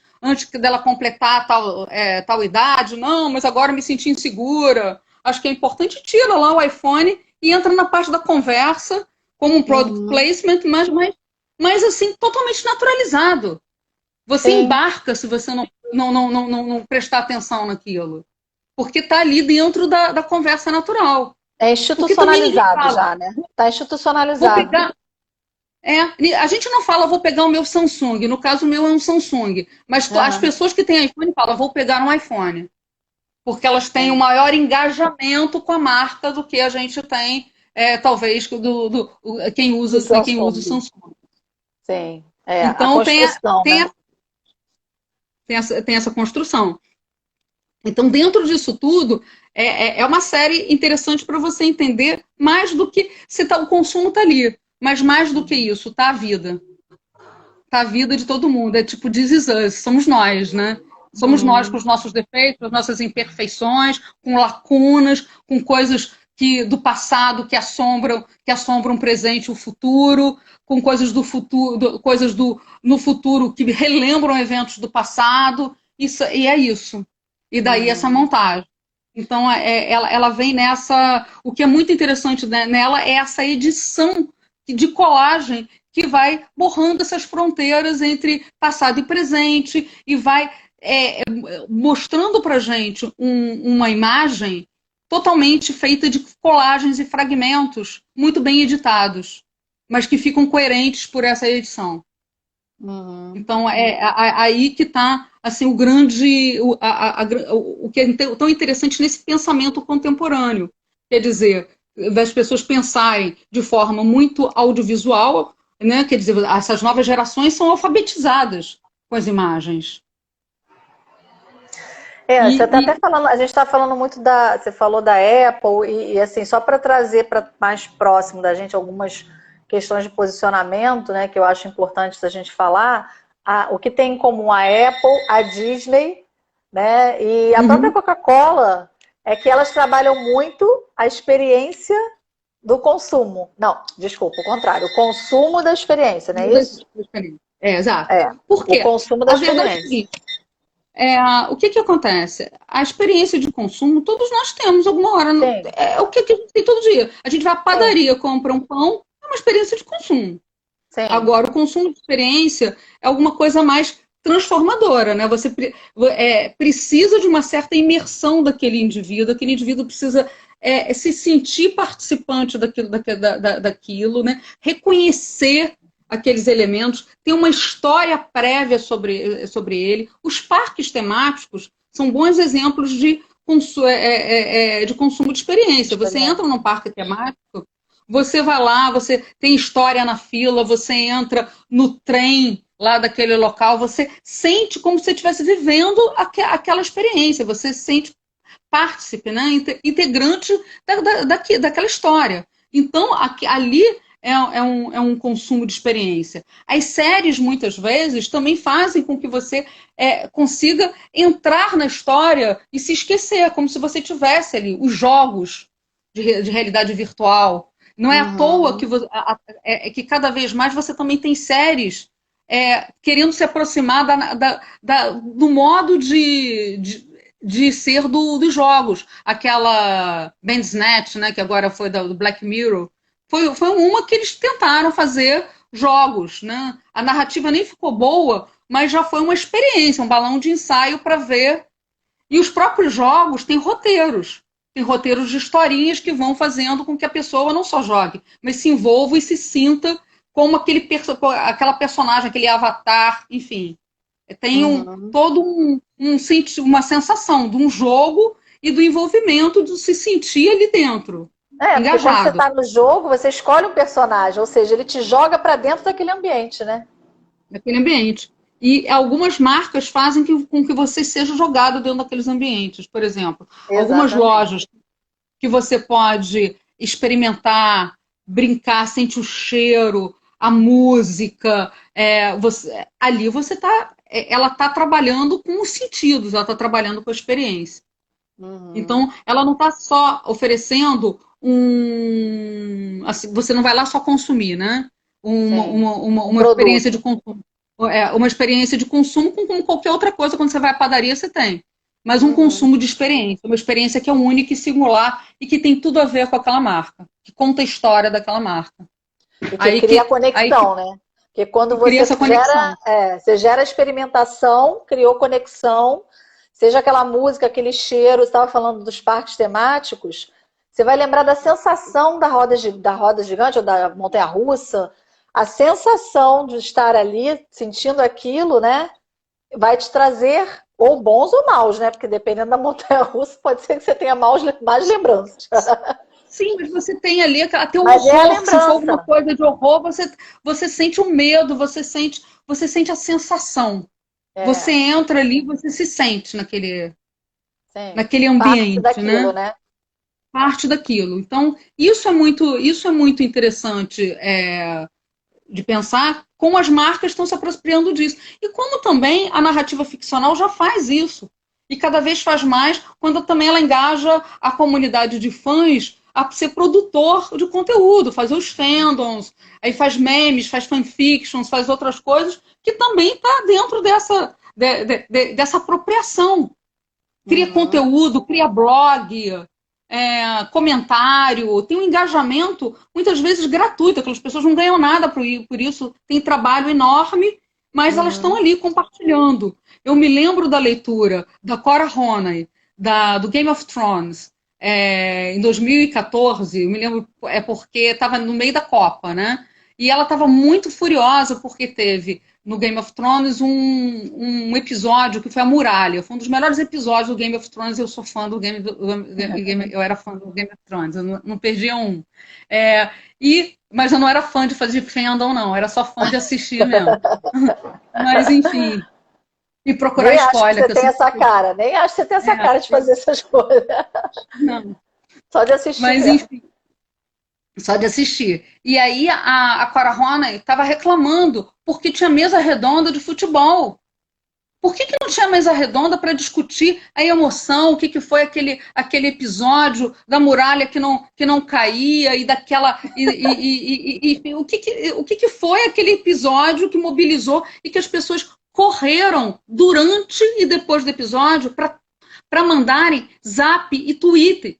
dela completar tal idade, não, mas agora me senti insegura. Acho que é importante, tira lá o iPhone e entra na parte da conversa como um product placement, mas assim, totalmente naturalizado. Você embarca se você não prestar atenção naquilo. Porque está ali dentro da conversa natural. É institucionalizado já, né? Está institucionalizado. A gente não fala, vou pegar o meu Samsung. No caso, o meu é um Samsung. Mas as pessoas que têm iPhone falam, vou pegar um iPhone. Porque elas têm um maior engajamento com a marca do que a gente tem, talvez, quem usa o Samsung. Sim. Então, tem essa construção. Então, dentro disso tudo, é uma série interessante para você entender mais do que o consumo está ali, mas mais do que isso, tá a vida. Tá a vida de todo mundo. É tipo This Is Us, somos nós, né? Somos nós com os nossos defeitos, as nossas imperfeições, com lacunas, com coisas do passado que assombram o presente e o futuro, com coisas do futuro, no futuro que relembram eventos do passado. E é isso. E daí essa montagem. Então, ela vem nessa... O que é muito interessante nela é essa edição de colagem que vai borrando essas fronteiras entre passado e presente e vai mostrando para a gente uma imagem totalmente feita de colagens e fragmentos muito bem editados, mas que ficam coerentes por essa edição. Então, aí que está assim, o que é tão interessante nesse pensamento contemporâneo. Quer dizer, das pessoas pensarem de forma muito audiovisual, né? Quer dizer, essas novas gerações são alfabetizadas com as imagens. Você tá até E, falando, a gente está falando muito você falou da Apple e assim, só para trazer para mais próximo da gente algumas questões de posicionamento, né, que eu acho importante a gente falar, o que tem em comum a Apple, a Disney, né, e a própria uhum, Coca-Cola é que elas trabalham muito a experiência do consumo. Não, desculpa, o contrário, o consumo da experiência, não é isso? exato. É, Por o quê? consumo da A verdade é o experiência. seguinte, o que que acontece? A experiência de consumo, todos nós temos alguma hora. Sim, É o que a gente tem todo dia. A gente vai à sim, padaria, compra um pão, é uma experiência de consumo. sim. Agora, o consumo de experiência é alguma coisa mais transformadora, né? Você precisa de uma certa imersão daquele indivíduo, aquele indivíduo precisa se sentir participante daquilo, né? Reconhecer aqueles elementos, ter uma história prévia sobre ele. Os parques temáticos são bons exemplos de consumo de experiência. Você entra Experiência. num parque temático, você vai lá, você tem história na fila, você entra no trem lá daquele local, você sente como se você estivesse vivendo aquela experiência, você se sente partícipe, né? Integrante daquela história. Então, ali é um consumo de experiência. As séries, muitas vezes, também fazem com que você consiga entrar na história e se esquecer, como se você tivesse ali os jogos de realidade virtual. Não é à toa Uhum. que cada vez mais você também tem séries querendo se aproximar do modo de ser dos jogos. Aquela Bandersnatch, né, que agora foi do Black Mirror, foi uma que eles tentaram fazer jogos. Né? A narrativa nem ficou boa, mas já foi uma experiência, um balão de ensaio para ver. E os próprios jogos têm roteiros. Tem roteiros de historinhas que vão fazendo com que a pessoa não só jogue, mas se envolva e se sinta como aquela personagem, aquele avatar, enfim. Tem Uhum. todo uma sensação de um jogo e do envolvimento de se sentir ali dentro, Porque quando você engajado está no jogo, você escolhe um personagem, ou seja, ele te joga para dentro daquele ambiente, né? naquele ambiente. E algumas marcas fazem com que você seja jogado dentro daqueles ambientes. Por exemplo, algumas Exatamente. lojas que você pode experimentar, brincar, sente o cheiro, a música. Ali você está. Ela está trabalhando com os sentidos, ela está trabalhando com a experiência. Uhum. Então, ela não está só oferecendo assim, você não vai lá só consumir, né? Uma, Sim. uma, uma, Um uma experiência de produto. consumo. Uma experiência de consumo como qualquer outra coisa, quando você vai à padaria, você tem. Mas um Uhum. consumo de experiência, uma experiência que é única e singular e que tem tudo a ver com aquela marca, que conta a história daquela marca. E que Aí cria que, aí que, conexão, né? Porque quando que cria essa conexão. você gera experimentação, criou conexão, seja aquela música, aquele cheiro, você estava falando dos parques temáticos, você vai lembrar da sensação da roda gigante ou da montanha-russa, a sensação de estar ali, sentindo aquilo, né? Vai te trazer ou bons ou maus, né? Porque dependendo da montanha-russa, pode ser que você tenha mais lembranças. Sim, mas você tem ali até o Mas é a horror. Se for alguma lembrança. coisa de horror, você sente o medo, você sente a sensação. Você É, entra ali, você se sente naquele, sim. naquele Parte ambiente, daquilo, né? né? Parte daquilo. Então, isso é muito interessante de pensar como as marcas estão se apropriando disso. E como também a narrativa ficcional já faz isso. E cada vez faz mais quando também ela engaja a comunidade de fãs a ser produtor de conteúdo, fazer os fandoms, aí faz memes, faz fanfictions, faz outras coisas, que também está dentro dessa apropriação. Cria Uhum. conteúdo, cria blog, comentário, tem um engajamento muitas vezes gratuito, aquelas pessoas não ganham nada por isso, tem trabalho enorme, mas elas estão Uhum. ali compartilhando. Eu me lembro da leitura da Cora Honey, do Game of Thrones, em 2014, eu me lembro, porque estava no meio da Copa, né? E ela estava muito furiosa porque teve no Game of Thrones um episódio que foi a Muralha. Foi um dos melhores episódios do Game of Thrones. Eu sou fã do eu era fã do Game of Thrones, eu não perdia um. Mas eu não era fã de fazer fandom, não. Era só fã de assistir mesmo. Mas, enfim. E procurar Nem spoiler. acho que você tem essa cara. Nem acho que você tem essa cara de fazer essas coisas. Não. Só de assistir. Mas, enfim. Só de assistir. E aí a Cora Honey estava reclamando porque tinha mesa redonda de futebol. Por que não tinha mesa redonda para discutir a emoção, o que foi aquele episódio da muralha que não caía e daquela. O que foi aquele episódio que mobilizou e que as pessoas correram durante e depois do episódio para mandarem zap e Twitter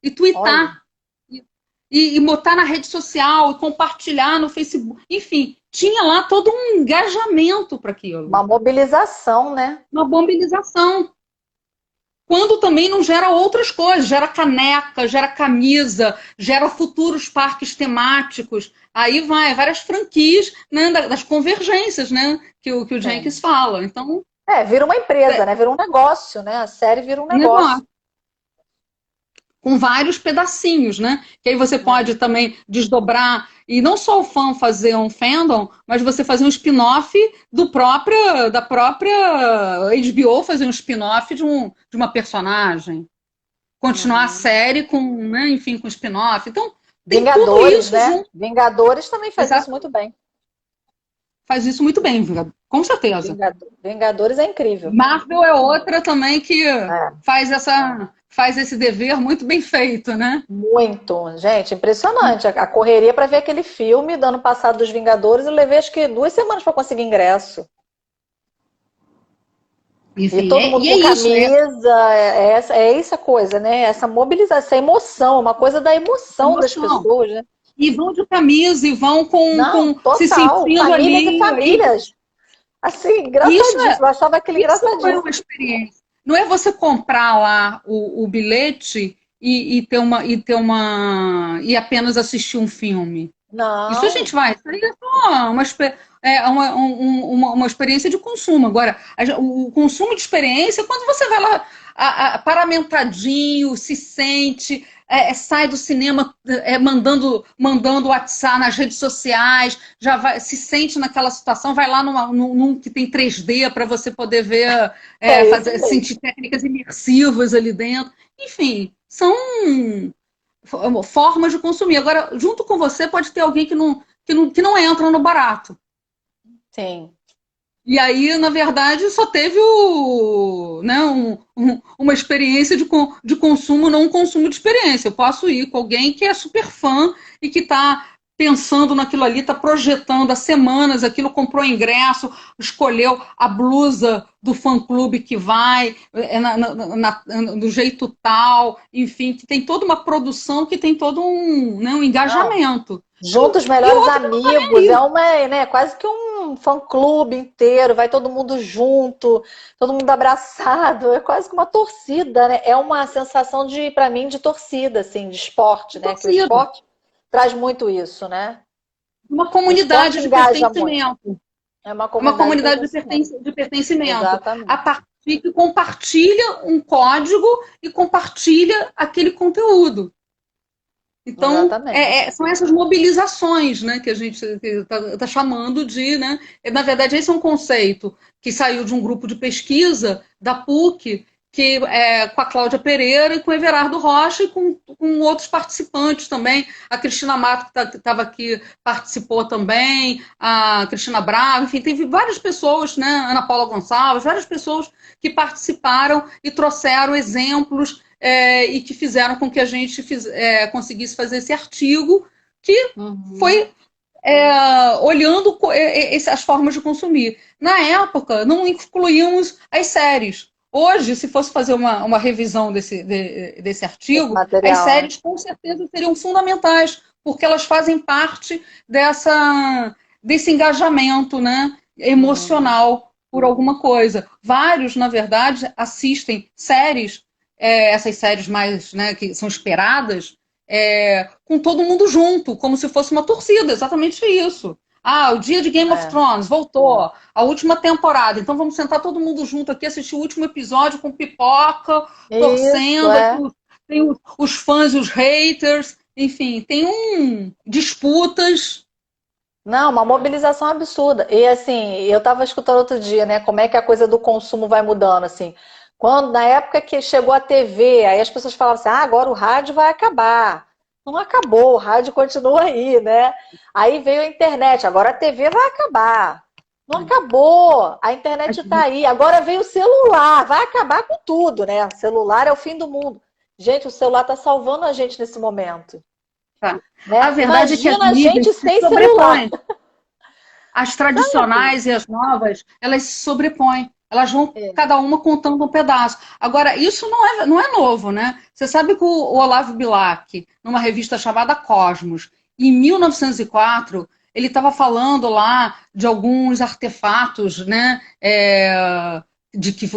e tweetar. E botar na rede social, e compartilhar no Facebook. Enfim, tinha lá todo um engajamento para aquilo. Uma mobilização, né? Uma mobilização. Quando também não gera outras coisas. Gera caneca, gera camisa, gera futuros parques temáticos. Aí vai várias franquias, né, das convergências, né, que o Jenkins fala. Então, vira uma empresa, né? Vira um negócio, né? A série vira um negócio. Com vários pedacinhos, né? Que aí você pode também desdobrar, e não só o fã fazer um fandom, mas você fazer um spin-off da própria HBO, fazer um spin-off de uma personagem. Continuar a série com, né, enfim, com spin-off. Então, tem Vingadores, tudo isso, né? junto. Vingadores também faz isso muito bem. Faz isso muito bem, com certeza. Vingadores é incrível. Marvel é outra também que faz esse dever muito bem feito, né? Muito. Gente, impressionante. A correria para ver aquele filme do ano passado dos Vingadores, eu levei acho que 2 semanas para conseguir ingresso. Enfim, e todo mundo com camisa, é essa coisa, né? Essa mobilização, essa emoção, uma coisa da emoção das pessoas, né? E vão de camisa, e vão total, se sentindo famílias ali. E famílias. Assim, engraçadíssimo. Eu achava aquele engraçadíssimo. Foi uma experiência. Não é você comprar lá o bilhete e apenas assistir um filme. Não. Isso a gente vai. Isso aí é uma experiência de consumo. Agora, o consumo de experiência é quando você vai lá paramentadinho, se sente, sai do cinema mandando WhatsApp nas redes sociais, se sente naquela situação, vai lá num que tem 3D para você poder ver, sentir técnicas imersivas ali dentro. Enfim, são formas de consumir. Agora, junto com você, pode ter alguém que não entra no barato. Sim. E aí, na verdade, só teve uma experiência de consumo, não um consumo de experiência. Eu posso ir com alguém que é super fã e que está pensando naquilo ali, está projetando há semanas aquilo, comprou ingresso, escolheu a blusa do fã-clube que vai, do jeito tal, enfim, que tem toda uma produção, que tem todo um engajamento. Junta os melhores amigos, quase que um fã-clube inteiro, vai todo mundo junto, todo mundo abraçado, é quase que uma torcida, né? É uma sensação para mim, de torcida, assim, de esporte, né? Que o esporte traz muito isso, né? Uma comunidade de pertencimento. É uma comunidade de pertencimento. Exatamente. A partir que compartilha um código e compartilha aquele conteúdo. Então, são essas mobilizações, né, que a gente está chamando de... Né, na verdade, esse é um conceito que saiu de um grupo de pesquisa da PUC, com a Cláudia Pereira e com o Everardo Rocha e com outros participantes também. A Cristina Mato, que estava aqui, participou também, a Cristina Braga, enfim, teve várias pessoas, né, Ana Paula Gonçalves, várias pessoas que participaram e trouxeram exemplos e que fizeram com que a gente conseguisse fazer esse artigo, que foi olhando as formas de consumir. Na época, não incluímos as séries. Hoje, se fosse fazer uma revisão desse artigo, as séries com certeza seriam fundamentais, porque elas fazem parte desse engajamento, né, emocional por alguma coisa. Vários, na verdade, assistem séries, essas séries mais, né, que são esperadas, com todo mundo junto, como se fosse uma torcida, exatamente isso. Ah, o dia de Game of Thrones voltou, a última temporada. Então vamos sentar todo mundo junto aqui, assistir o último episódio com pipoca, Isso, torcendo. é. Tem os fãs e os haters. Enfim, tem disputas. Não, uma mobilização absurda. E assim, eu estava escutando outro dia, né, como é que a coisa do consumo vai mudando, assim. Quando, na época que chegou a TV, aí as pessoas falavam assim, ah, agora o rádio vai acabar. Não acabou, o rádio continua aí, né? Aí veio a internet, agora a TV vai acabar. Não acabou, a internet está aí. Agora veio o celular, vai acabar com tudo, né? O celular é o fim do mundo. Gente, o celular está salvando a gente nesse momento. Tá. Né? A verdade é que as Imagina a mídias gente se sem celular. sobrepõem. As tradicionais e as novas, elas se sobrepõem. Elas vão, cada uma contando um pedaço. Agora, isso não é novo, né? Você sabe que o Olavo Bilac, numa revista chamada Cosmos, em 1904, ele estava falando lá de alguns artefatos, né? Que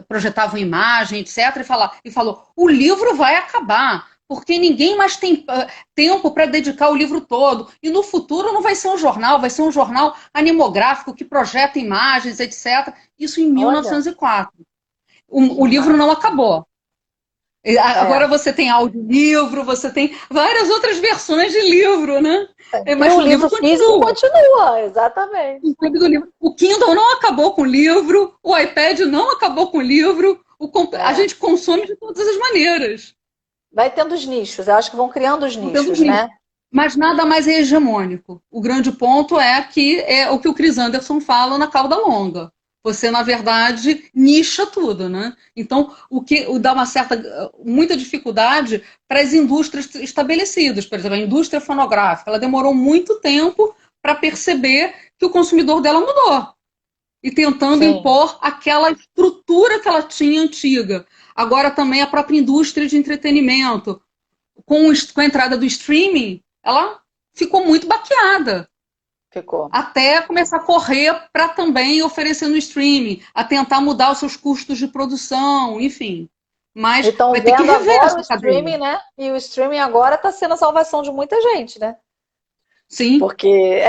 projetavam imagem, etc. E falou: o livro vai acabar, porque ninguém mais tem tempo para dedicar o livro todo. E no futuro não vai ser um jornal, vai ser um jornal animográfico que projeta imagens, etc. Isso em 1904. O livro não acabou. Agora você tem audiolivro, você tem várias outras versões de livro, né? Mas o livro físico continua, exatamente. O Kindle não acabou com o livro, o iPad não acabou com o livro, a gente consome de todas as maneiras. Vai tendo os nichos, eu acho que vão criando os nichos, né? Mas nada mais é hegemônico. O grande ponto é que é o que o Chris Anderson fala na Cauda Longa. Você, na verdade, nicha tudo, né? Então, o que dá muita dificuldade para as indústrias estabelecidas. Por exemplo, a indústria fonográfica, ela demorou muito tempo para perceber que o consumidor dela mudou. E tentando impor aquela estrutura que ela tinha antiga. Agora também a própria indústria de entretenimento, com a entrada do streaming, ela ficou muito baqueada. Até começar a correr para também oferecer no streaming, a tentar mudar os seus custos de produção, enfim. Mas vai ter que rever agora o streaming, né? E o streaming agora está sendo a salvação de muita gente, né? Sim. Porque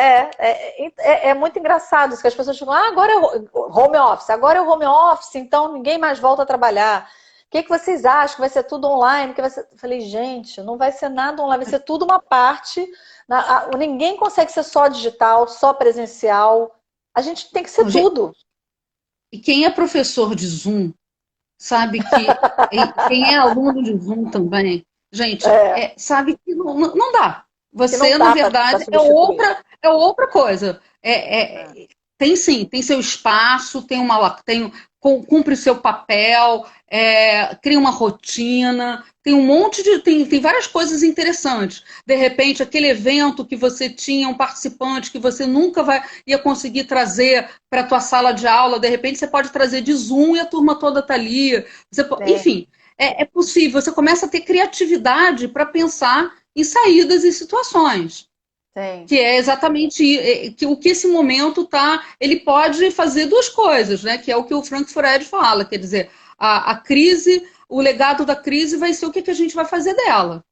é muito engraçado isso, que as pessoas ficam, agora é home office, agora é home office, então ninguém mais volta a trabalhar. O que vocês acham? Que vai ser tudo online? Eu falei, gente, não vai ser nada online, vai ser tudo uma parte. Ninguém consegue ser só digital, só presencial. A gente tem que ser tudo. E quem é professor de Zoom sabe que quem é aluno de Zoom também, gente, sabe que não dá. Você, na verdade, é outra coisa. Tem sim, tem seu espaço, cumpre seu papel, cria uma rotina, tem um monte de. Tem várias coisas interessantes. De repente, aquele evento que você tinha, um participante que você nunca ia conseguir trazer para a tua sala de aula, de repente você pode trazer de Zoom e a turma toda está ali. Enfim, é possível. Você começa a ter criatividade para pensar em saídas e situações. Sim. Que é exatamente o que esse momento ele pode fazer duas coisas, né? Que é o que o Frank Furedi fala, quer dizer, a crise, o legado da crise vai ser o que a gente vai fazer dela.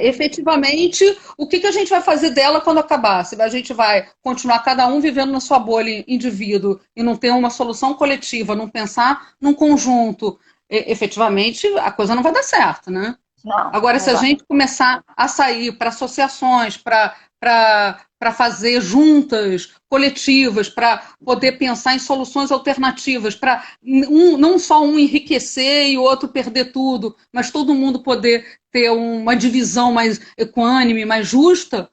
Efetivamente, o que a gente vai fazer dela quando acabar? Se a gente vai continuar cada um vivendo na sua bolha, indivíduo, e não ter uma solução coletiva, não pensar num conjunto, efetivamente a coisa não vai dar certo, né? Agora, se a gente começar a sair para associações, para fazer juntas, coletivas, para poder pensar em soluções alternativas, para não só um enriquecer e o outro perder tudo, mas todo mundo poder ter uma divisão mais equânime, mais justa,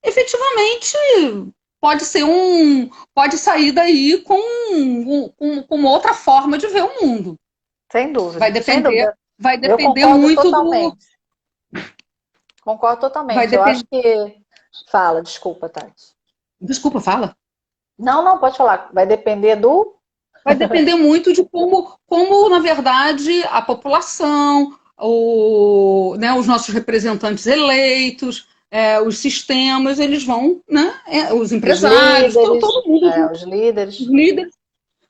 efetivamente pode sair daí com uma outra forma de ver o mundo. Sem dúvida. Vai depender muito totalmente. Concordo totalmente. Eu acho que... Fala, desculpa, Tati. Desculpa, fala. Não, pode falar. Vai depender Vai depender muito de como, na verdade, a população, os nossos representantes eleitos, os sistemas, eles vão, né? Os empresários, todo mundo. Os líderes.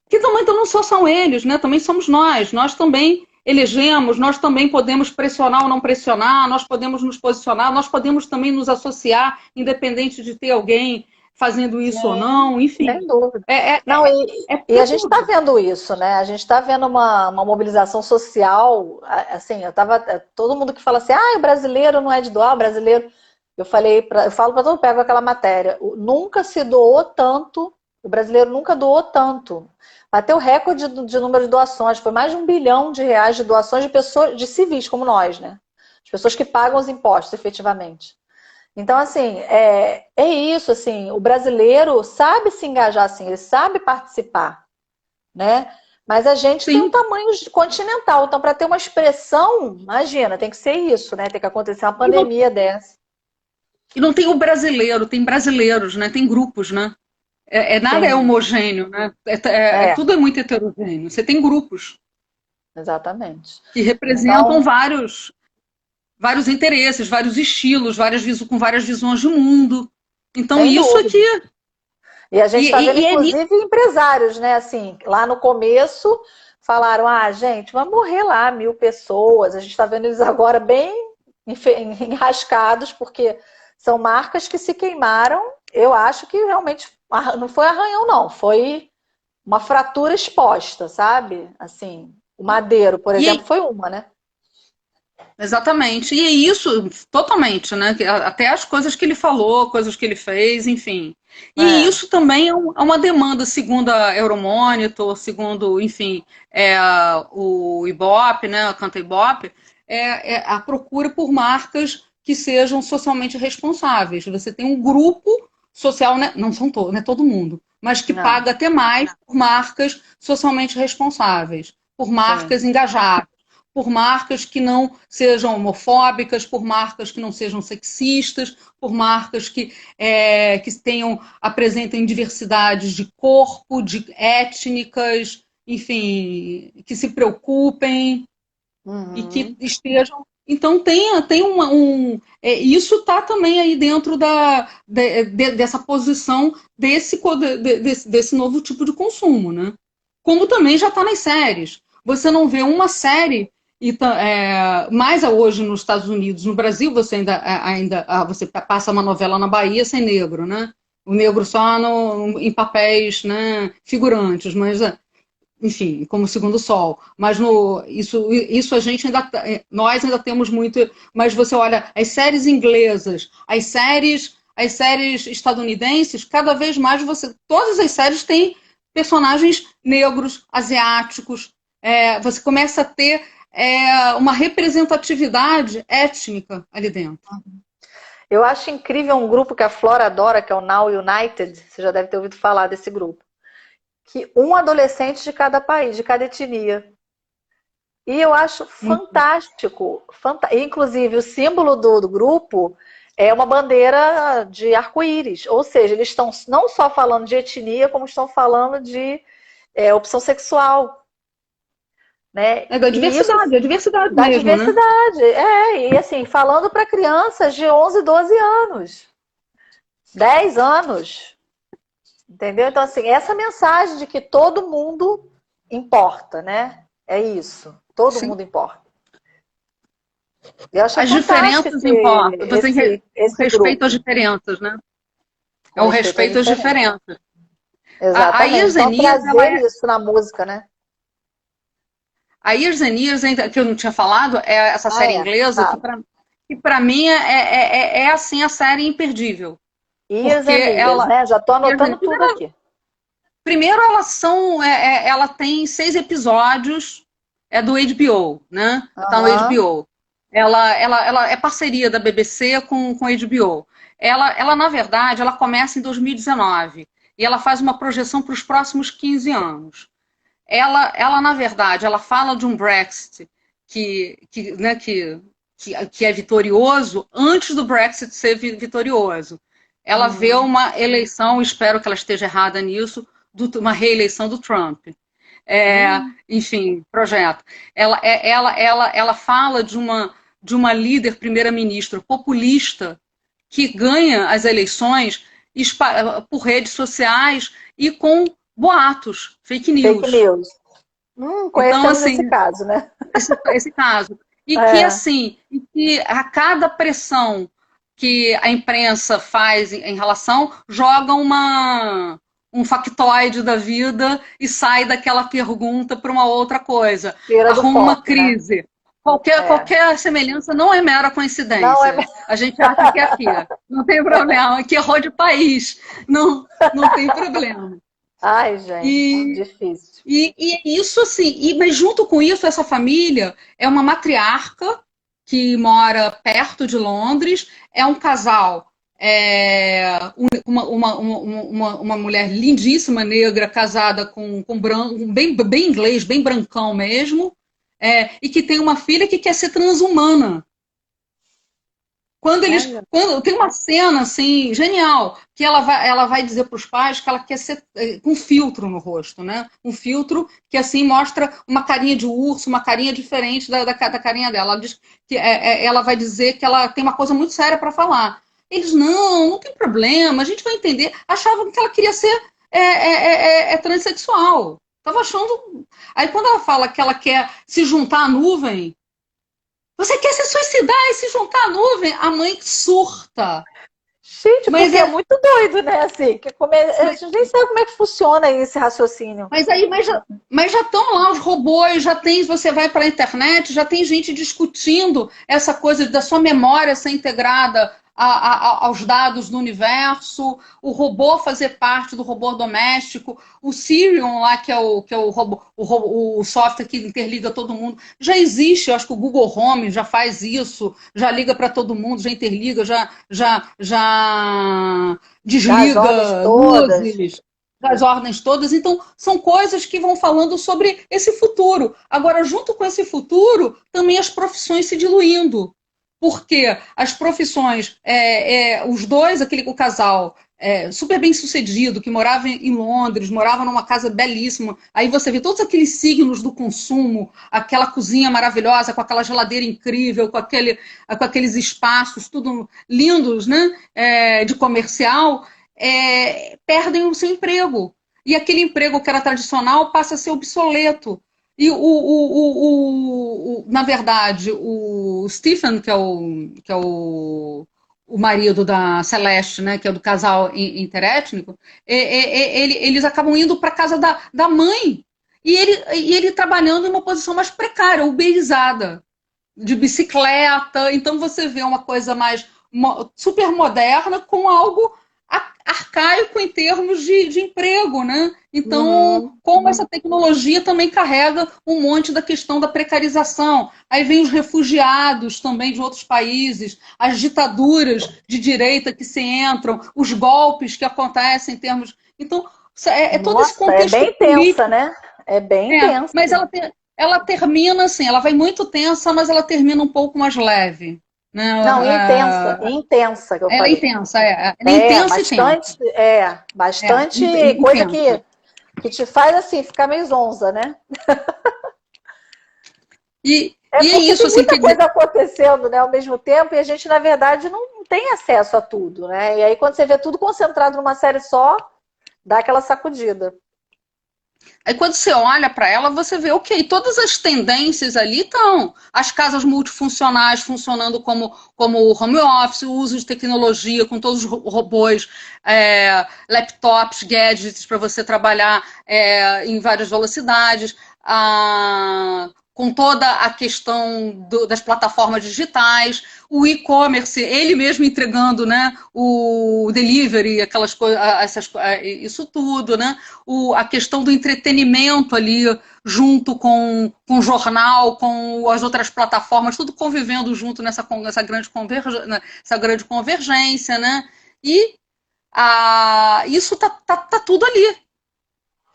Que também não só são eles, né? Também somos nós. Nós também elegemos, nós também podemos pressionar ou não pressionar, nós podemos nos posicionar, nós podemos também nos associar, independente de ter alguém fazendo isso ou Sim, não, enfim. sem dúvida. É, é, Não, é, e a gente está tudo. vendo isso, né? A gente está vendo uma mobilização social, assim, todo mundo que fala assim, o brasileiro não é de doar, o brasileiro. Eu falo para todo mundo, pego aquela matéria, nunca se doou tanto, o brasileiro nunca doou tanto. Bateu o recorde de número de doações, foi mais de R$ 1 bilhão de doações de pessoas, de civis como nós, né? As pessoas que pagam os impostos, efetivamente. Então, assim, é isso, assim, o brasileiro sabe se engajar, assim, ele sabe participar, né? Mas a gente tem um Sim. tamanho continental, então para ter uma expressão, imagina, tem que ser isso, né? Tem que acontecer uma E não, pandemia dessa. e não tem o brasileiro, tem brasileiros, né? Tem grupos, né? Nada é Sim, homogêneo, né? é, Tudo é muito heterogêneo. Você tem grupos exatamente. que representam Então, vários interesses, vários estilos, com várias visões de mundo. Então, sem isso dúvida. aqui. E a gente está vendo, E é nisso. inclusive, empresários, né? Assim, lá no começo falaram, gente, vai morrer lá 1.000 pessoas. A gente está vendo eles agora bem enrascados, porque são marcas que se queimaram. Eu acho que realmente não foi arranhão, não. Foi uma fratura exposta, sabe? Assim, o Madeiro, por exemplo, foi uma, né? Exatamente. E é isso, totalmente, né? Até as coisas que ele falou, coisas que ele fez, enfim. E É, isso também é uma demanda, segundo a Euromonitor, segundo, enfim, o Ibope, né? A Canta Ibope, é a procura por marcas que sejam socialmente responsáveis. Você tem um grupo social, né? Não são todos, não é todo mundo, mas que não, paga até mais por marcas socialmente responsáveis, por sim. marcas engajadas, por marcas que não sejam homofóbicas, por marcas que não sejam sexistas, por marcas que apresentem diversidades de corpo, de étnicas, enfim, que se preocupem e que Uhum. estejam. Então isso está também aí dentro dessa posição desse novo tipo de consumo, né? Como também já está nas séries. Você não vê uma série mais hoje nos Estados Unidos, no Brasil você você passa uma novela na Bahia sem negro, né? O negro só em papéis, né, figurantes, mas enfim, como Segundo Sol. Mas isso a gente nós ainda temos muito. Mas você olha as séries inglesas, as séries estadunidenses, cada vez mais todas as séries têm personagens negros, asiáticos. Você começa a ter uma representatividade étnica ali dentro. Eu acho incrível um grupo que a Flora adora, que é o Now United. Você já deve ter ouvido falar desse grupo. Que um adolescente de cada país, de cada etnia. E eu acho Muito. fantástico. Inclusive, o símbolo do grupo é uma bandeira de arco-íris. Ou seja, eles estão não só falando de etnia, como estão falando de opção sexual. Né? É da E isso diversidade, é diversidade da mesmo, né? diversidade. E assim, falando para crianças de 11, 12 anos, 10 anos. Entendeu? Então, assim, essa mensagem de que todo mundo importa, né? É isso. Todo Sim. mundo importa. Eu achei As fantástico diferenças importam. Você tem o esse respeito às grupo, diferenças, né? É com o respeito às respeito às diferenças. diferenças. A Exatamente. Years Então, and Years, trazer isso na música, né? a Years and Years, que eu não tinha falado, é essa série inglesa Fala. que para mim assim a série imperdível. Years Porque and Years, né? Já tô anotando tudo aqui. primeiro ela tem 6 episódios, é do HBO, né? Tá no Aham. HBO. Ela é parceria da BBC com HBO. Na verdade, ela começa em 2019 e ela faz uma projeção para os próximos 15 anos. Na verdade, ela fala de um Brexit que é vitorioso antes do Brexit ser vitorioso. Ela vê Uhum. uma eleição, espero que ela esteja errada nisso, uma reeleição do Trump. Uhum. Enfim, projeto. Ela fala de uma líder primeira-ministra populista que ganha as eleições por redes sociais e com boatos, fake Fake news. news. Então, Conhecemos esse assim, caso, né? esse caso. E que, É, assim, e que a cada pressão que a imprensa faz em relação, joga um factoide da vida e sai daquela pergunta para uma outra coisa. tira do Arruma uma foco, né? crise. É. Qualquer semelhança não é mera Não é. coincidência. A gente acha que é aqui. Não tem problema. Que errou de país. Não, não tem problema. Ai, gente, E, difícil. e isso, assim, mas junto com isso, essa família é uma matriarca que mora perto de Londres, é um casal, uma mulher lindíssima, negra, casada com branco, bem inglês, bem brancão mesmo, e que tem uma filha que quer ser transhumana. Olha, Quando tem uma cena assim genial que ela vai dizer para os pais que ela quer ser com filtro no rosto, né? Um filtro que assim mostra uma carinha de urso, uma carinha diferente da carinha dela. Ela diz que ela vai dizer que ela tem uma coisa muito séria para falar. Eles não tem problema, a gente vai entender. Achavam que ela queria ser transexual. Tava achando. Aí quando ela fala que ela quer se juntar à nuvem, você quer se suicidar e se juntar à nuvem? A mãe surta. gente, Mas, porque é muito doido, né? Assim, a mas, gente nem sabe como é que funciona esse raciocínio. mas já estão lá os robôs, já tem, você vai para a internet, já tem gente discutindo essa coisa da sua memória ser integrada aos dados do universo, o robô fazer parte do robô doméstico, o Sirion lá, que é o software que interliga todo mundo, já existe, eu acho que o Google Home já faz isso, já liga para todo mundo, já interliga, já Das ordens desliga todas. luzes, das ordens todas. Então, são coisas que vão falando sobre esse futuro. Agora, junto com esse futuro, também as profissões se diluindo. Porque as profissões, os dois, o casal super bem sucedido, que morava em Londres, morava numa casa belíssima. Aí você vê todos aqueles signos do consumo, aquela cozinha maravilhosa, com aquela geladeira incrível, com aqueles espaços, tudo lindos, né? De comercial, perdem o seu emprego. E aquele emprego que era tradicional passa a ser obsoleto. E na verdade, o Stephen, que é o marido da Celeste, né, que é do casal interétnico, eles acabam indo para a casa da mãe. E ele trabalhando em uma posição mais precária, uberizada, de bicicleta. Então você vê uma coisa mais super moderna com algo arcaico em termos de emprego, né? Então, Uhum. como essa tecnologia também carrega um monte da questão da precarização. Aí vem os refugiados também de outros países, as ditaduras de direita que se entram, os golpes que acontecem em termos. Então, todo esse Nossa, é contexto bem tensa, político. né? É bem tensa. Mas ela termina assim, ela vai muito tensa, mas ela termina um pouco mais leve. Né? Não, intensa, intensa que eu Ela é falei. intensa, ela é intensa e tensa. Bastante coisa Intensa. que te faz assim ficar meio zonza, né? É E é porque isso, tem assim, muita quer dizer, coisa acontecendo, né, ao mesmo tempo, e a gente, na verdade, não tem acesso a tudo, né? E aí, quando você vê tudo concentrado numa série só, dá aquela sacudida. aí quando você olha para ela, você vê, ok, todas as tendências ali estão. As casas multifuncionais funcionando como home office, o uso de tecnologia com todos os robôs, laptops, gadgets para você trabalhar em várias velocidades, com toda a questão das plataformas digitais, o e-commerce, ele mesmo entregando, né, o delivery, aquelas coisas, isso tudo, né? A questão do entretenimento ali, junto com o jornal, com as outras plataformas, tudo convivendo junto nessa grande convergência, né? E isso tá tudo ali.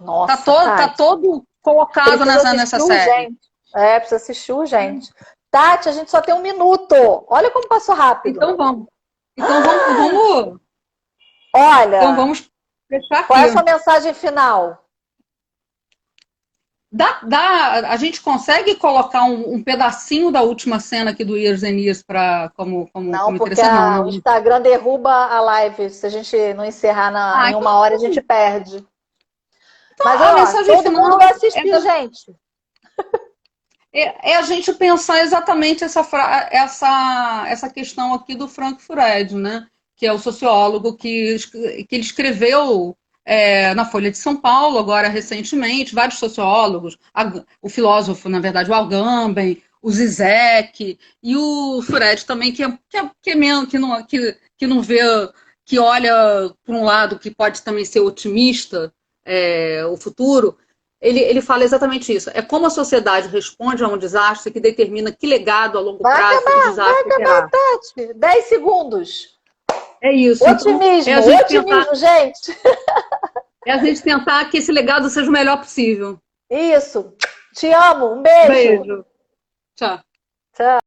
Nossa, Tá Tati, todo colocado precisa nessa assistir série. urgente. Precisa assistir urgente. Tati, a gente só tem um minuto. Olha como passou rápido. Então vamos. Então vamos, então Olha, vamos fechar qual é aqui. a sua mensagem final? A gente consegue colocar um pedacinho da última cena aqui do Years and Years Não, como porque interessante? Não, o não. Instagram derruba a live. Se a gente não encerrar em Então, uma hora, a gente perde. Mas, a ó, mensagem todo mundo final vai é assistir, gente. É a gente pensar exatamente essa questão aqui do Frank Furedi, né? Que é o sociólogo que ele escreveu na Folha de São Paulo, agora recentemente, vários sociólogos, o filósofo, na verdade, o Agamben, o Zizek, e o Furedi também, que é menos, que não vê, que olha por um lado que pode também ser otimista, o futuro. Ele fala exatamente isso. É como a sociedade responde a um desastre que determina que legado a longo prazo o desastre terá. Tati. 10 segundos. É isso. Otimismo, Então, otimismo, gente. É a gente tentar que esse legado seja o melhor possível. Isso. Te amo. Um beijo. Beijo. Tchau. Tchau.